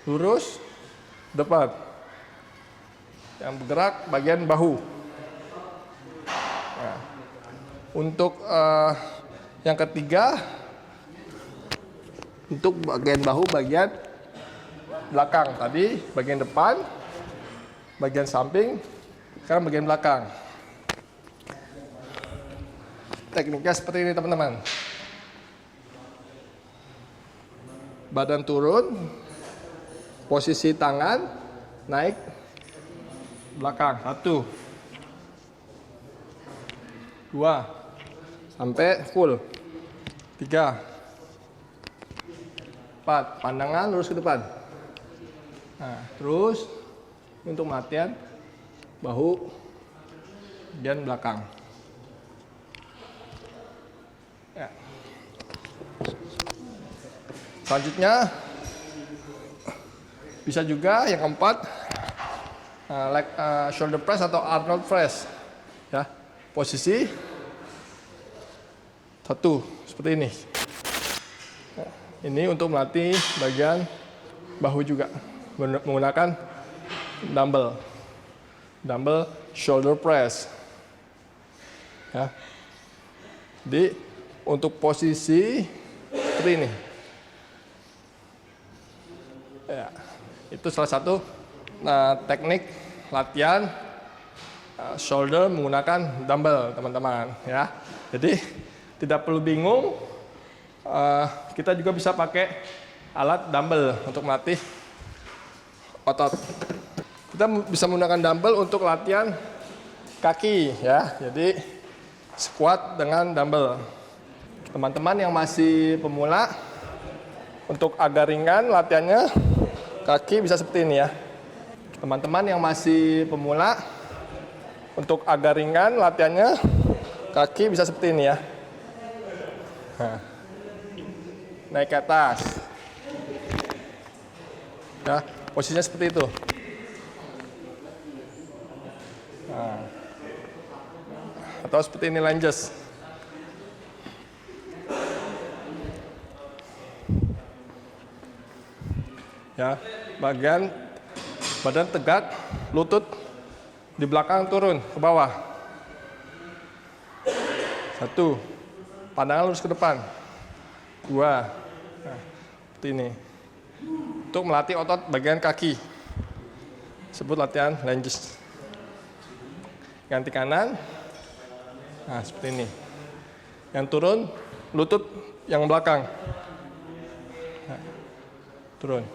lurus, depan. Yang bergerak bagian bahu. Nah, untuk yang ketiga, untuk bagian bahu bagian belakang. Tadi bagian depan, bagian samping, sekarang bagian belakang. Tekniknya seperti ini teman-teman. Badan turun, posisi tangan naik, belakang. 1, 2, sampai full. 3, 4, pandangan lurus ke depan. Nah, terus untuk latihan bahu bagian belakang. Ya. Selanjutnya bisa juga yang keempat, shoulder press atau Arnold press. Ya, posisi 1 seperti ini. Ini untuk melatih bagian bahu juga menggunakan dumbbell shoulder press. Ya. Jadi untuk posisi seperti ini. Ya, itu salah satu teknik latihan shoulder menggunakan dumbbell, teman-teman. Ya, jadi tidak perlu bingung. Kita juga bisa pakai alat dumbbell untuk melatih otot. Kita bisa menggunakan dumbbell untuk latihan kaki, ya. Jadi squat dengan dumbbell. Teman-teman yang masih pemula, untuk agar ringan latihannya, kaki bisa seperti ini ya. Teman-teman yang masih pemula, untuk agar ringan latihannya, kaki bisa seperti ini ya. Nah, naik ke atas. Ya, posisinya seperti itu. Nah, atau seperti ini lunges. Ya, bagian badan tegak, lutut di belakang turun ke bawah. 1, pandangan lurus ke depan. 2, nah, seperti ini. Untuk melatih otot bagian kaki, sebut latihan lunges. Ganti kanan, nah seperti ini. Yang turun, lutut yang belakang. Nah, turun.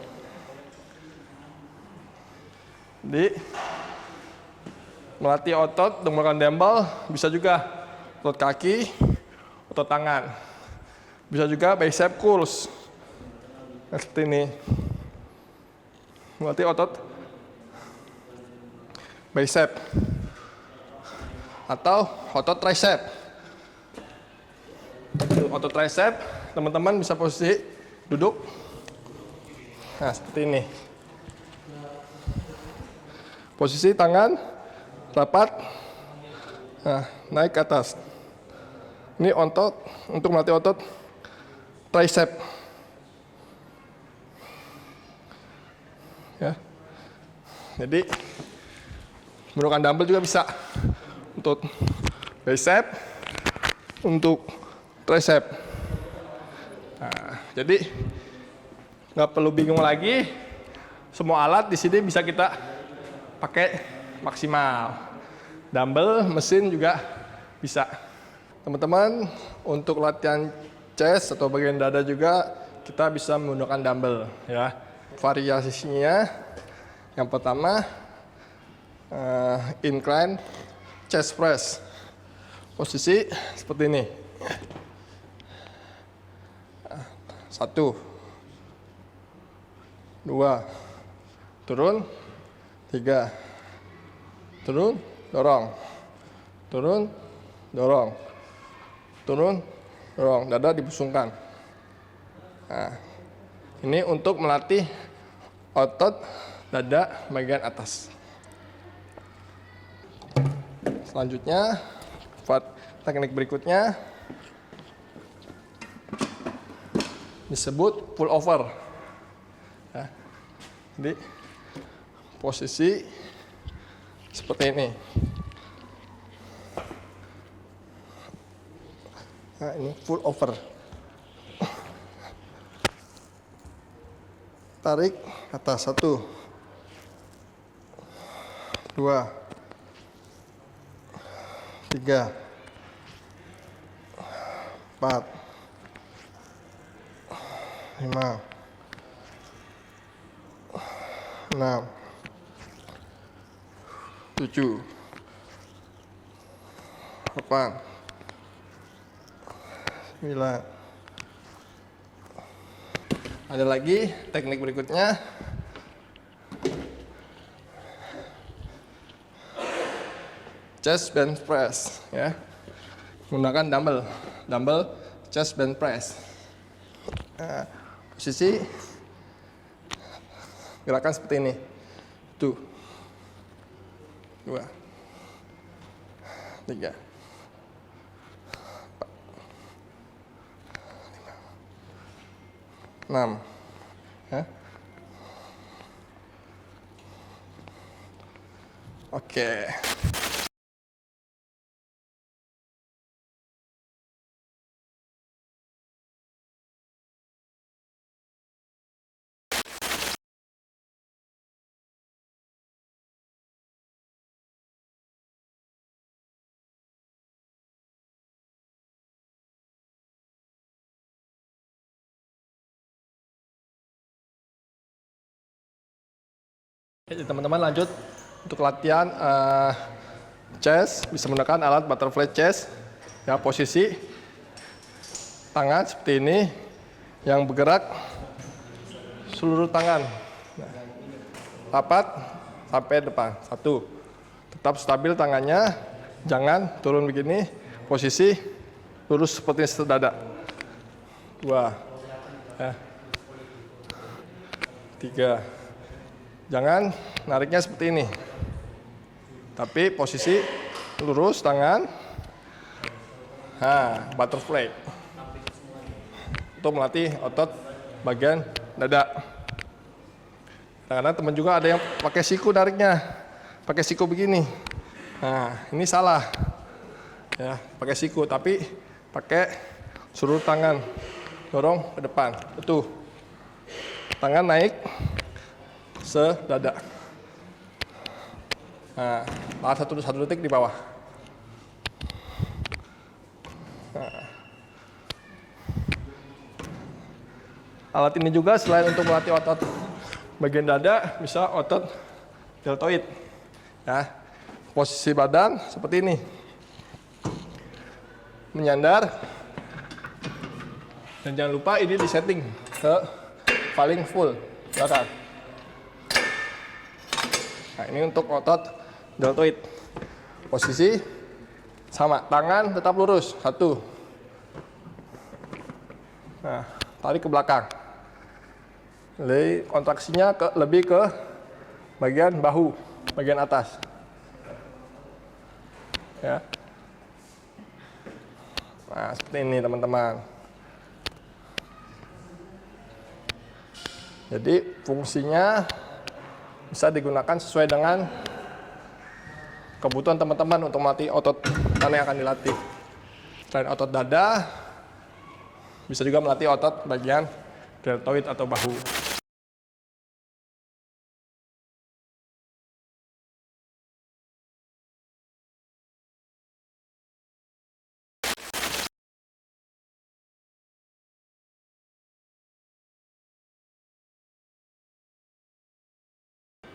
Jadi melatih otot dengan dumbbell bisa juga otot kaki, otot tangan. Bisa juga bicep curls. Nah, seperti ini. Melatih otot bicep atau otot tricep. Otot tricep, teman-teman bisa posisi duduk. Nah, seperti ini. Posisi tangan rapat, nah, naik ke atas. Ini otot untuk melatih otot tricep. Ya, Jadi menggunakan dumbbell juga bisa untuk bicep, untuk tricep. Nah, jadi nggak perlu bingung lagi, semua alat di sini bisa kita pakai maksimal. Dumbbell, mesin juga bisa. Teman-teman, untuk latihan chest atau bagian dada juga kita bisa menggunakan dumbbell ya. Variasinya yang pertama incline chest press. Posisi seperti ini. 1 2 turun, 3 turun, dorong, turun, dorong, turun, dorong, dada dibusungkan. Nah, ini untuk melatih otot dada bagian atas. Selanjutnya, teknik berikutnya disebut pull over. Ya. Jadi posisi seperti ini. Nah, ini pull over. Tarik atas 1 2 3 4 5 6 7 8 9. Ada lagi teknik berikutnya. Chest bench press ya. Menggunakan dumbbell chest bench press. Nah, posisi gerakan seperti ini. 1 2 3 6 ya. Oke. Jadi teman-teman lanjut untuk latihan chest, bisa menggunakan alat butterfly chest. Ya, posisi tangan seperti ini yang bergerak seluruh tangan. Nah, rapat sampai depan. 1. Tetap stabil tangannya, jangan turun begini. Posisi lurus seperti dada. 2 ya. 3. Jangan nariknya seperti ini, tapi posisi lurus tangan. Nah, butterfly untuk melatih otot bagian dada. Kadang-kadang teman juga ada yang pakai siku nariknya, pakai siku begini. Nah, ini salah. Ya, pakai siku, tapi pakai seluruh tangan, dorong ke depan. Betul. Tangan naik sedada. Nah, tahan 1 detik di bawah. Nah. Alat ini juga selain untuk melatih otot bagian dada, bisa otot deltoid. Ya, posisi badan seperti ini, menyandar, dan jangan lupa ini disetting ke paling full belakang. Nah, ini untuk otot deltoid. Posisi sama, tangan tetap lurus. 1. Nah, tarik ke belakang. Jadi kontraksinya lebih ke bagian bahu, bagian atas. Ya. Nah, seperti ini teman-teman. Jadi fungsinya bisa digunakan sesuai dengan kebutuhan teman-teman untuk melatih otot mana yang akan dilatih. Selain otot dada, bisa juga melatih otot bagian deltoid atau bahu.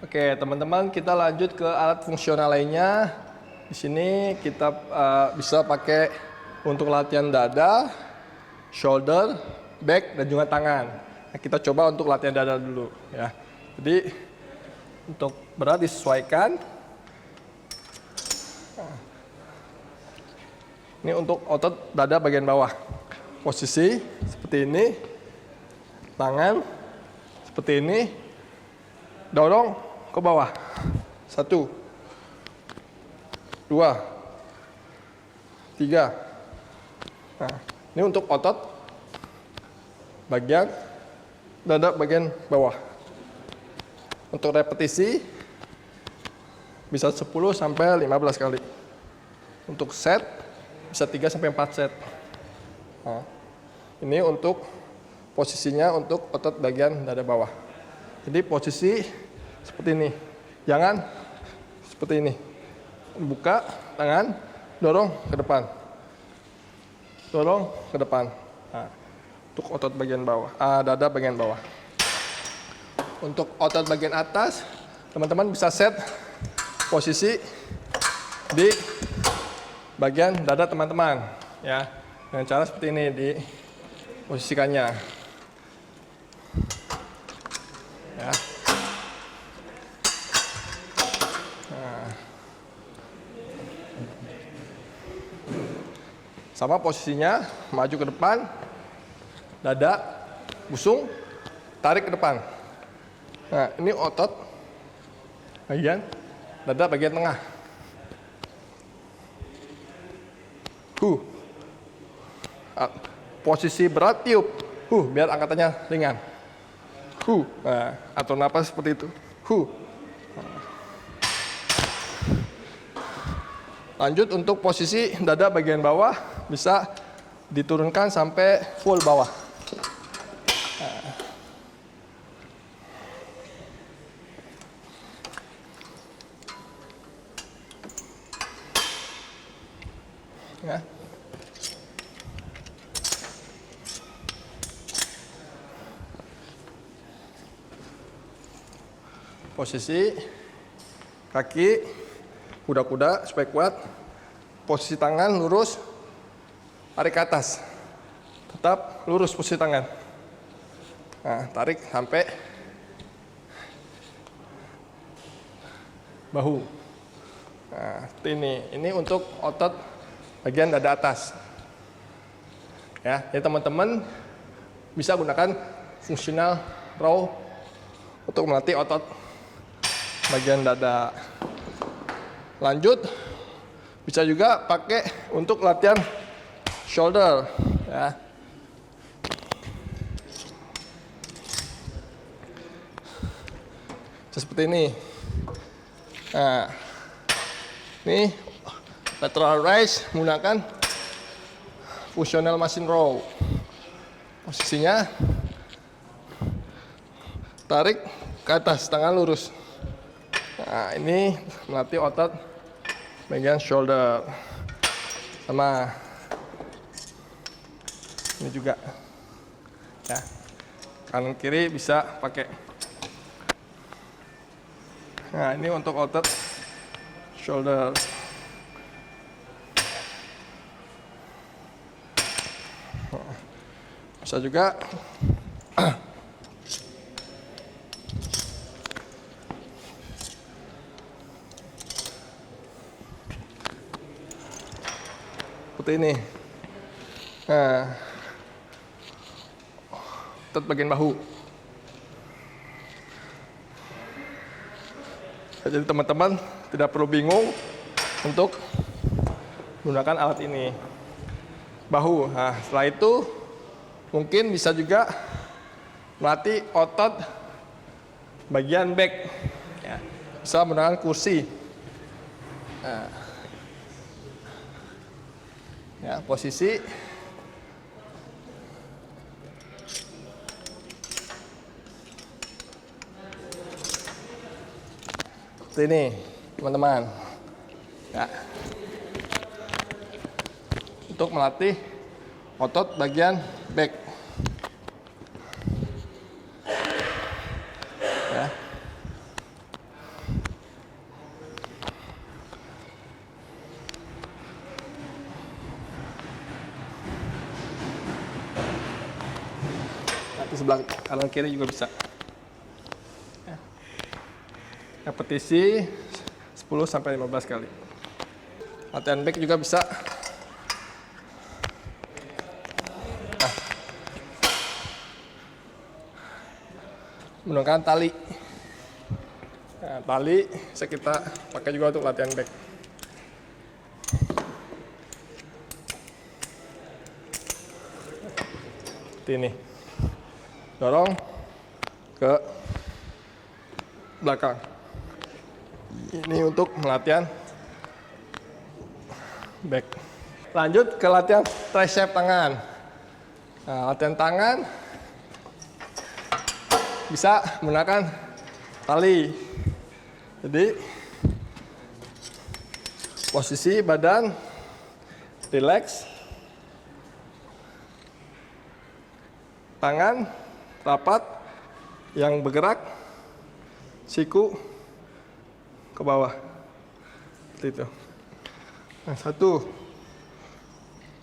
Oke, teman-teman, kita lanjut ke alat fungsional lainnya. Di sini kita bisa pakai untuk latihan dada, shoulder, back, dan juga tangan. Nah, kita coba untuk latihan dada dulu, ya. Jadi untuk berat disesuaikan. Ini untuk otot dada bagian bawah. Posisi seperti ini, tangan seperti ini, dorong ke bawah. 1, 2, 3. Nah, ini untuk otot bagian dada bagian bawah. Untuk repetisi bisa 10 sampai 15 kali. Untuk set bisa 3 sampai 4 set. Nah, ini untuk posisinya untuk otot bagian dada bawah. Jadi posisi seperti ini, jangan seperti ini. Buka tangan, dorong ke depan, dorong ke depan. Nah, untuk otot bagian bawah, dada bagian bawah. Untuk otot bagian atas, teman-teman bisa set posisi di bagian dada teman-teman, ya, dengan cara seperti ini diposisikannya. Ya. Sama posisinya, maju ke depan, dada, busung, tarik ke depan. Nah, ini otot bagian dada bagian tengah. Posisi berat tiup, biar angkatannya ringan. Nah, atur napas seperti itu. Lanjut untuk posisi dada bagian bawah. Bisa diturunkan sampai full bawah. Ya. Posisi kaki kuda-kuda supaya kuat. Posisi tangan lurus. Tarik ke atas, tetap lurus posisi tangan. Nah, tarik sampai bahu. Nah, seperti ini. Ini untuk otot bagian dada atas. Ya, jadi teman-teman bisa gunakan fungsional row untuk melatih otot bagian dada. Lanjut, bisa juga pakai untuk latihan shoulder, ya. Seperti ini. Nah, ini lateral raise menggunakan functional machine row. Posisinya tarik ke atas, tangan lurus. Nah, ini melatih otot bagian shoulder. Sama ini juga, ya, kanan kiri bisa pakai. Nah, ini untuk otot shoulder. Bisa juga seperti ini. Nah, otot bagian bahu. Jadi teman-teman tidak perlu bingung untuk menggunakan alat ini. Bahu. Nah, setelah itu mungkin bisa juga melatih otot bagian back. Ya. bisa menggunakan kursi. Ya, posisi seperti ini, teman-teman. Ya. Untuk melatih otot bagian back. Ya. Nanti sebelah kanan kiri juga bisa. Ya. Repetisi 10-15 kali. Latihan back juga bisa. Menggunakan tali. Nah, tali bisa kita pakai juga untuk latihan back. Seperti ini. Dorong ke belakang. Ini untuk latihan back. Lanjut ke latihan tricep tangan. Nah, latihan tangan bisa menggunakan tali. Jadi posisi badan relax, tangan rapat, yang bergerak siku ke bawah. Seperti itu. Nah, 1,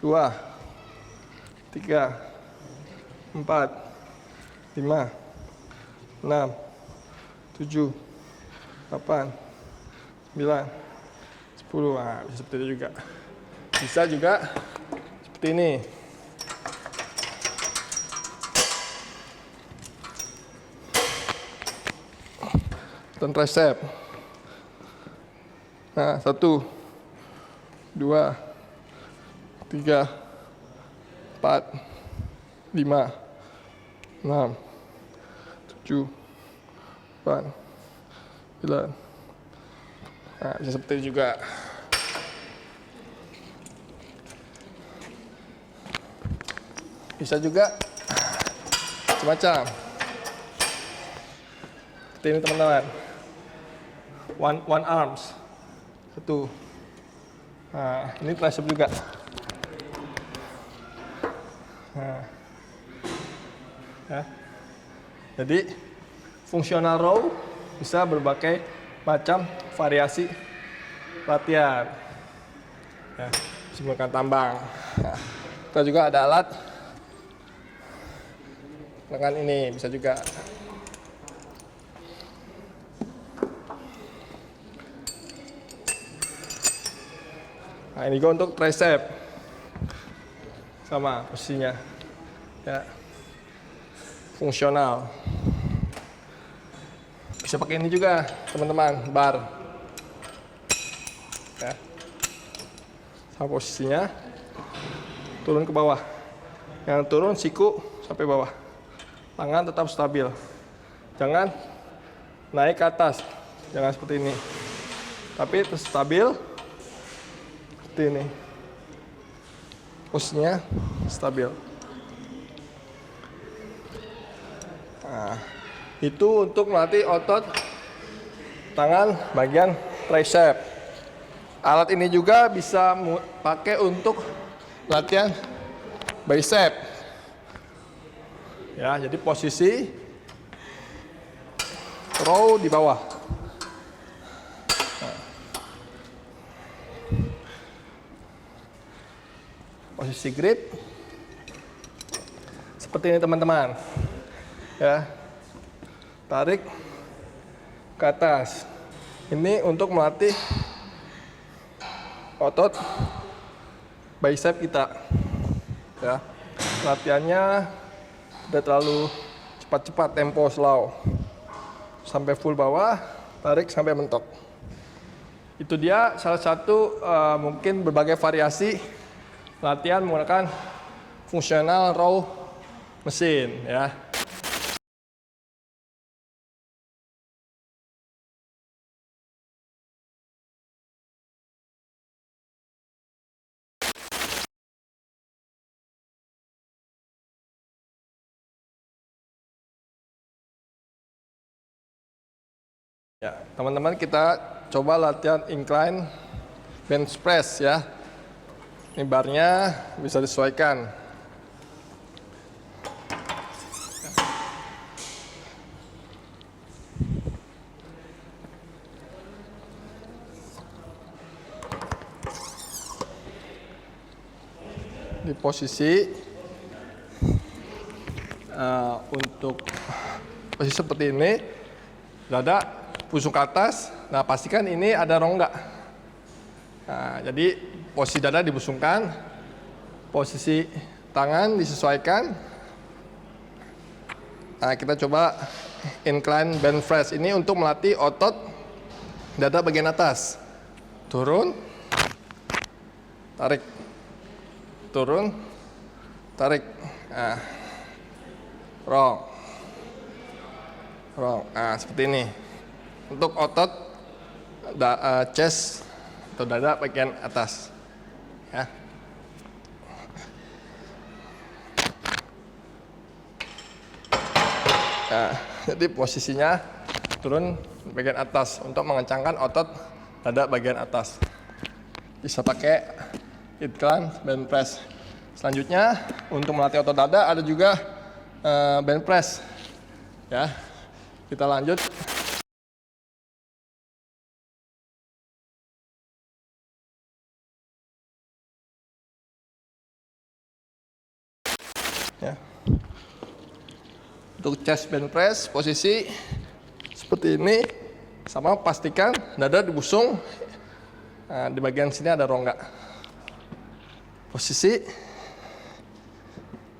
2, 3, 4, 5, 6, 7, 8, 9, 10. Nah, bisa seperti itu juga. Bisa juga seperti ini. Dan tricep. Nah, 1, 2, 3, 4, 5, 6, 7, 8, 9. Nah, bisa seperti itu juga. Bisa juga macam-macam. Seperti ini, teman-teman. One arms. 1. Nah, ini tricep juga. Nah. Ya. Jadi fungsional row bisa berbagai macam variasi latihan. Ya, bisa menggunakan tambang. Nah, kita juga ada alat lengan ini, bisa juga. Nah, ini juga untuk tricep. Sama posisinya. Ya. Fungsional. Bisa pakai ini juga, teman-teman, bar. Ya. Sama posisinya. Turun ke bawah. Yang turun siku sampai bawah. Tangan tetap stabil. Jangan naik ke atas. Jangan seperti ini. Tapi tetap stabil. Seperti ini. Posisinya stabil. Nah, itu untuk melatih otot tangan bagian tricep. Alat ini juga bisa pakai untuk latihan bicep. Ya, jadi posisi row di bawah. Nah. Posisi grip seperti ini, teman-teman. Ya, tarik ke atas. Ini untuk melatih otot bicep kita. Ya, latihannya tidak terlalu cepat-cepat, tempo slow. Sampai full bawah, tarik sampai mentok. Itu dia salah satu mungkin berbagai variasi latihan menggunakan fungsional row mesin, ya. Ya, teman-teman kita coba latihan incline bench press ya. Ini barnya bisa disesuaikan. Di posisi untuk posisi seperti ini, dada pusung ke atas. Nah, pastikan ini ada rongga. Nah, jadi posisi dada dibusungkan, posisi tangan disesuaikan. Nah, kita coba incline bench press ini untuk melatih otot dada bagian atas. Turun, tarik, turun, tarik. Nah, rong. Nah, seperti ini. Untuk otot chest atau dada bagian atas. Ya. Nah, jadi posisinya turun bagian atas untuk mengencangkan otot dada bagian atas. Bisa pakai incline bench press. Selanjutnya untuk melatih otot dada ada juga bench press. Ya, kita lanjut. Ya. Untuk chest bench press posisi seperti ini, sama pastikan dada dibusung. Nah, di bagian sini ada rongga. Posisi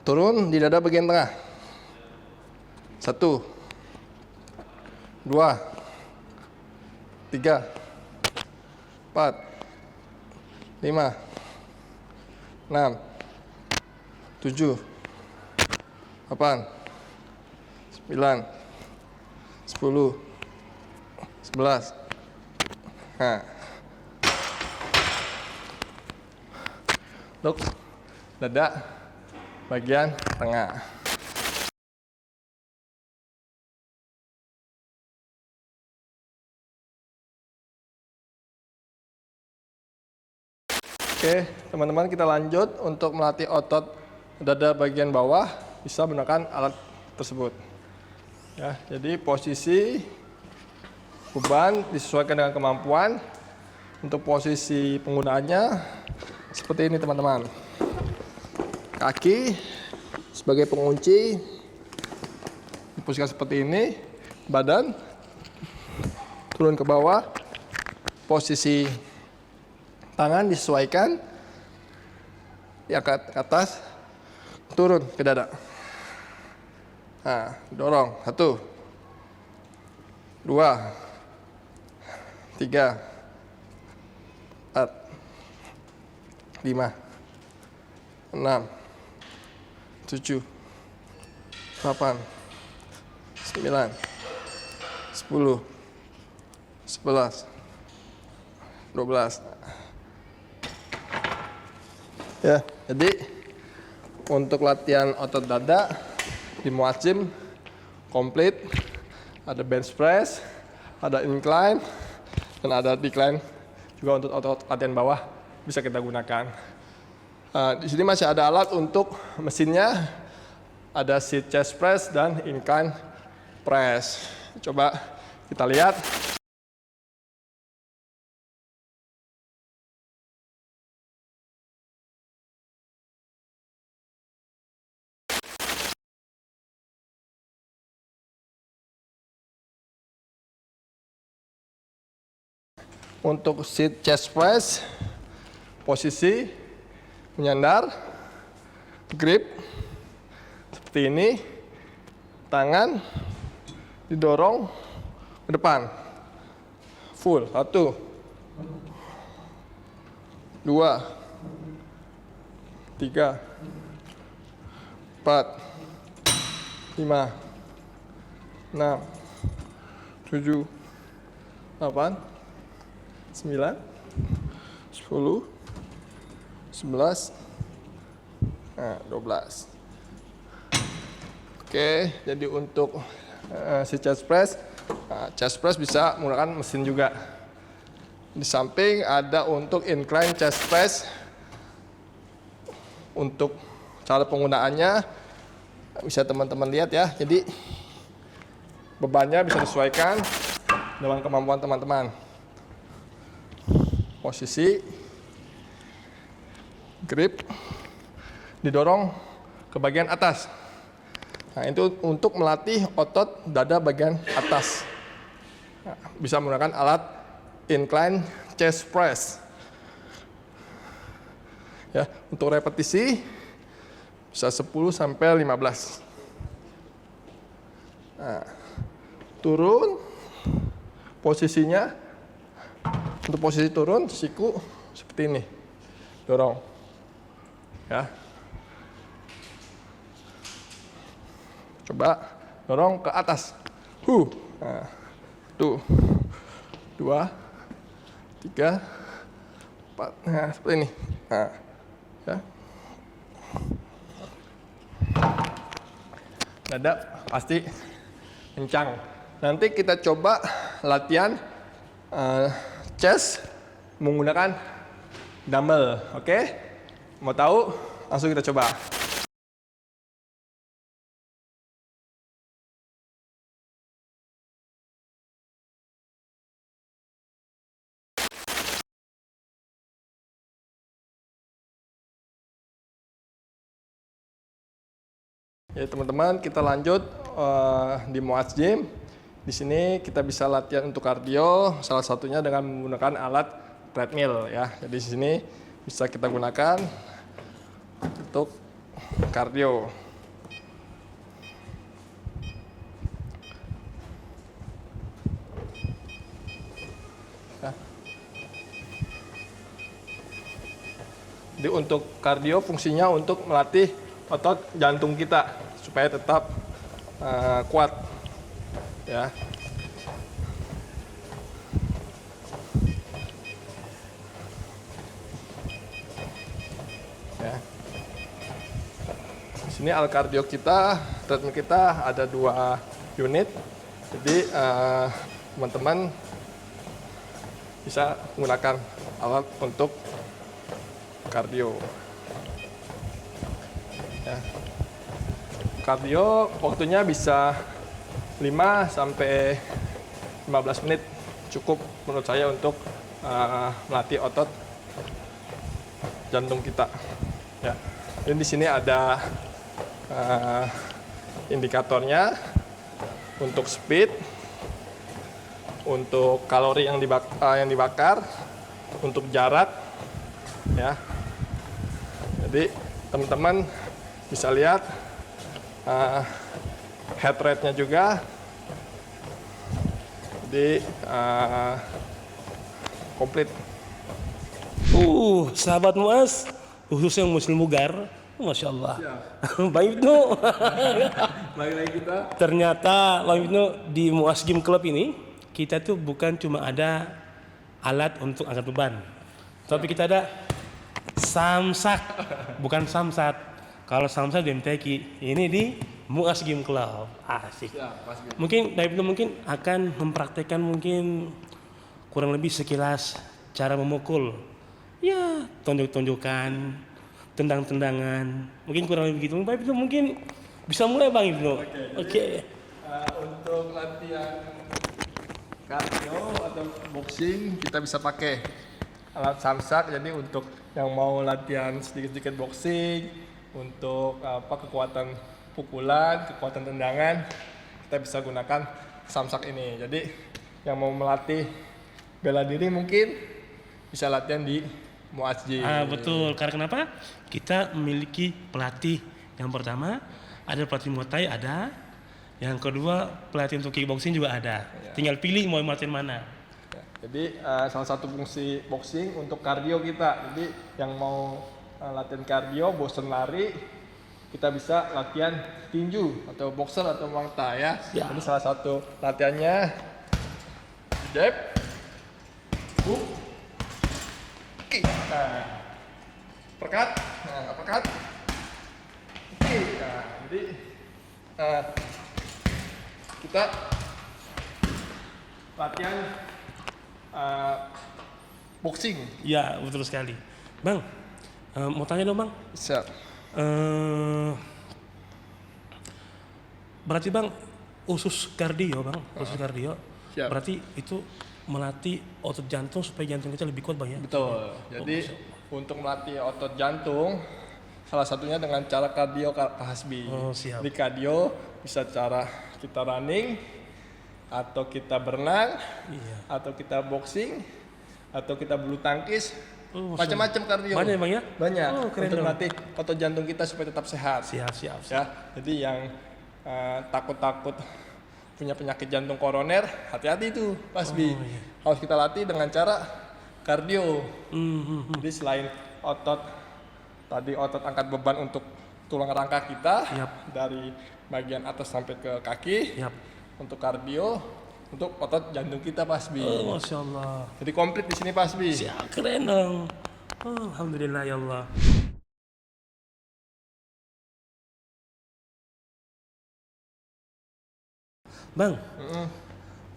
turun di dada bagian tengah. 1, 2, 3, 4, 5, 6, 7, 8, 9, 10, 11. Nah. Untuk dada bagian tengah. Oke, teman-teman kita lanjut untuk melatih otot dada bagian bawah bisa menggunakan alat tersebut. Ya, jadi posisi beban disesuaikan dengan kemampuan. Untuk posisi penggunaannya seperti ini teman-teman. Kaki sebagai pengunci diposisikan seperti ini, badan turun ke bawah, posisi tangan disesuaikan, diangkat ke atas, turun ke dada. Nah, dorong 1, 2, 3, 4, 5, 6, 7, 8, 9, 10, 11, 12. Ya, jadi untuk latihan otot dada di Muay Gym komplit. Ada bench press, ada incline, dan ada decline juga untuk otot latihan bawah bisa kita gunakan. Di sini masih ada alat untuk mesinnya, ada seat chest press dan incline press. Coba kita lihat. Untuk seat chest press, posisi menyandar, grip seperti ini, tangan didorong ke depan, full. 1, 2, 3, 4, 5, 6, 7, 8, 9, 10, 11, 12. Oke, jadi untuk si chest press chest press bisa menggunakan mesin juga. Di samping ada untuk incline chest press. Untuk cara penggunaannya bisa teman-teman lihat ya. Jadi bebannya bisa disesuaikan dengan kemampuan teman-teman. Posisi grip didorong ke bagian atas. Nah, itu untuk melatih otot dada bagian atas. Nah, bisa menggunakan alat incline chest press. Ya, untuk repetisi bisa 10 sampai 15. Nah, turun posisinya. Untuk posisi turun siku seperti ini. Dorong. Ya. Coba dorong ke atas. Nah, 1, 2, 3, 4. Nah, seperti ini. Nah, ya. Dada pasti kencang. Nanti kita coba latihan chest menggunakan dumbbell. Oke? Mau tahu? Langsung kita coba. Ya teman-teman, kita lanjut di Muaz Gym. Di sini kita bisa latihan untuk kardio, salah satunya dengan menggunakan alat treadmill ya. Jadi di sini bisa kita gunakan untuk kardio. Ya. Jadi untuk kardio fungsinya untuk melatih otot jantung kita supaya tetap kuat ya. Ya. Di sini alat kardio kita, treadmill kita ada 2 unit. Jadi teman-teman bisa menggunakan alat untuk kardio. Ya. Kardio waktunya bisa 5 sampai 15 menit cukup menurut saya untuk melatih otot jantung kita. Ya. Dan di sini ada indikatornya untuk speed, untuk kalori yang dibakar, untuk jarak, ya. Jadi teman-teman bisa lihat heart rate-nya juga. Jadi komplit. Sahabat Muaz, khususnya Muslim Bugar, Masya Allah. Bang Ibnu. Balik lagi kita. Ternyata Bang Ibnu di Muaz Gym Club ini, kita tuh bukan cuma ada alat untuk angkat beban, tapi kita ada samsak, bukan samsat. Kalau samsat di MTQ, ini di Muaz Gym Club. Asik. Mungkin Bang Ibnu mungkin akan mempraktekkan mungkin kurang lebih sekilas cara memukul. Ya, tonjok-tonjokan, tendang-tendangan. Mungkin kurang lebih begitu. Bang Ibnu mungkin bisa mulai Bang Ibnu. Oke. Untuk latihan cardio atau boxing kita bisa pakai alat samsak. Jadi untuk yang mau latihan sedikit-sedikit boxing, untuk kekuatan pukulan, kekuatan tendangan, kita bisa gunakan samsak ini. Jadi yang mau melatih bela diri mungkin bisa latihan di Muaz Gym. Betul. Karena kenapa? Kita memiliki pelatih. Yang pertama ada pelatih Muay Thai, ada. Yang kedua pelatih untuk kickboxing juga ada. Ya. Tinggal pilih mau latihan mana. Ya, jadi salah satu fungsi boxing untuk kardio kita. Jadi yang mau latihan kardio, bosen lari, kita bisa latihan tinju atau boxer atau Muay Thai ya. Jadi salah satu latihannya jab, hook, kick. Nah, uppercut, uppercut, kick. Nah, jadi kita latihan boxing. Ya, betul sekali. Bang, mau tanya dong Bang. Siap. Berarti Bang, usus kardio Bang, usus kardio. Siap. Berarti itu melatih otot jantung supaya jantung kita lebih kuat Bang ya? Betul. Jadi untuk melatih otot jantung, salah satunya dengan cara kardio Pak Hasbi. Oh, siap. Di kardio bisa cara kita running, atau kita berenang, Iya. atau kita boxing, atau kita bulu tangkis, Oh, macam-macam kardio. Banyak Bang ya? Banyak. Oh, keren untuk dong. melatih otot jantung kita supaya tetap sehat. Siap, siap. Ya, jadi yang takut-takut punya penyakit jantung koroner, hati-hati itu, Pak Hasbi. Oh, iya. Harus kita latih dengan cara kardio. Hmm. Jadi selain otot tadi otot angkat beban untuk tulang rangka kita Yap. dari bagian atas sampai ke kaki, Yap. untuk kardio, untuk otot jantung kita Pak Hasbi. Oh, Masya Allah. Jadi komplit di sini Pak Hasbi. Siap, keren dong. Oh, Alhamdulillah ya Allah. Bang,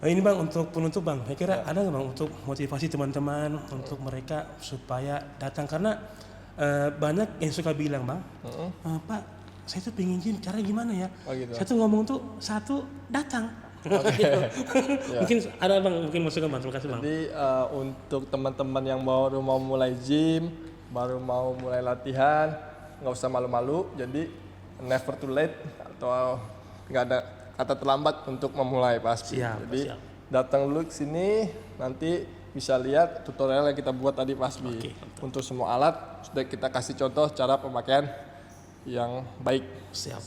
ini Bang untuk penutup Bang, saya kira ada nggak Bang untuk motivasi teman-teman untuk mereka supaya datang karena banyak yang suka bilang Bang, Pak, saya tuh pengen gym, caranya gimana ya? Oh, gitu. Saya tuh ngomong tuh satu datang. Mungkin ada Bang, mungkin masukan Bang, terima kasih Bang. Jadi untuk teman-teman yang baru mau mulai gym, baru mau mulai latihan, nggak usah malu-malu. Jadi never too late atau nggak ada kata terlambat untuk memulai Pak Hasbi. Siap, Jadi siap. datang dulu ke sini, nanti bisa lihat tutorial yang kita buat tadi Pak Hasbi. Oke, Untuk semua alat sudah kita kasih contoh cara pemakaian yang baik Siap.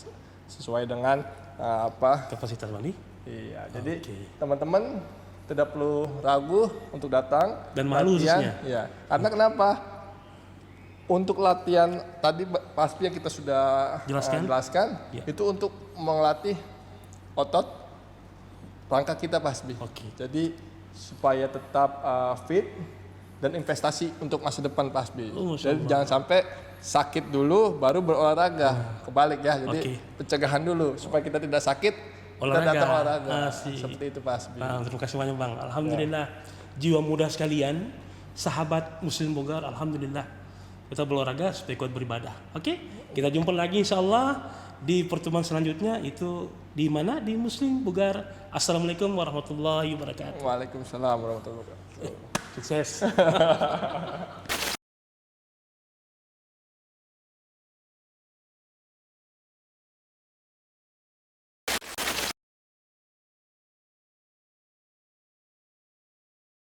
sesuai dengan apa. Kapasitas Bang nih. Iya, jadi Oke. teman-teman tidak perlu ragu untuk datang Dan malu latihan. khususnya. Iya, karena kenapa? Untuk latihan tadi pasti yang kita sudah jelaskan Iya. itu untuk melatih otot rangka kita Pak Hasbi. Oke. Jadi supaya tetap fit dan investasi untuk masa depan Pak Hasbi. Oh, Masya Jadi jangan sampai sakit dulu baru berolahraga. Kebalik ya. Jadi Oke. pencegahan dulu supaya kita tidak sakit. Kita Olahraga. datang olahraga. Asik. Seperti itu Pak Hasbi. Bang, terima kasih banyak Bang. Alhamdulillah, jiwa muda sekalian, sahabat Muslim Bogar, alhamdulillah kita berolahraga supaya kuat beribadah. Oke, kita jumpa lagi insya Allah di pertemuan selanjutnya itu di mana di Muslim Bogar. Assalamualaikum warahmatullahi wabarakatuh. Waalaikumsalam warahmatullahi wabarakatuh. Sukses.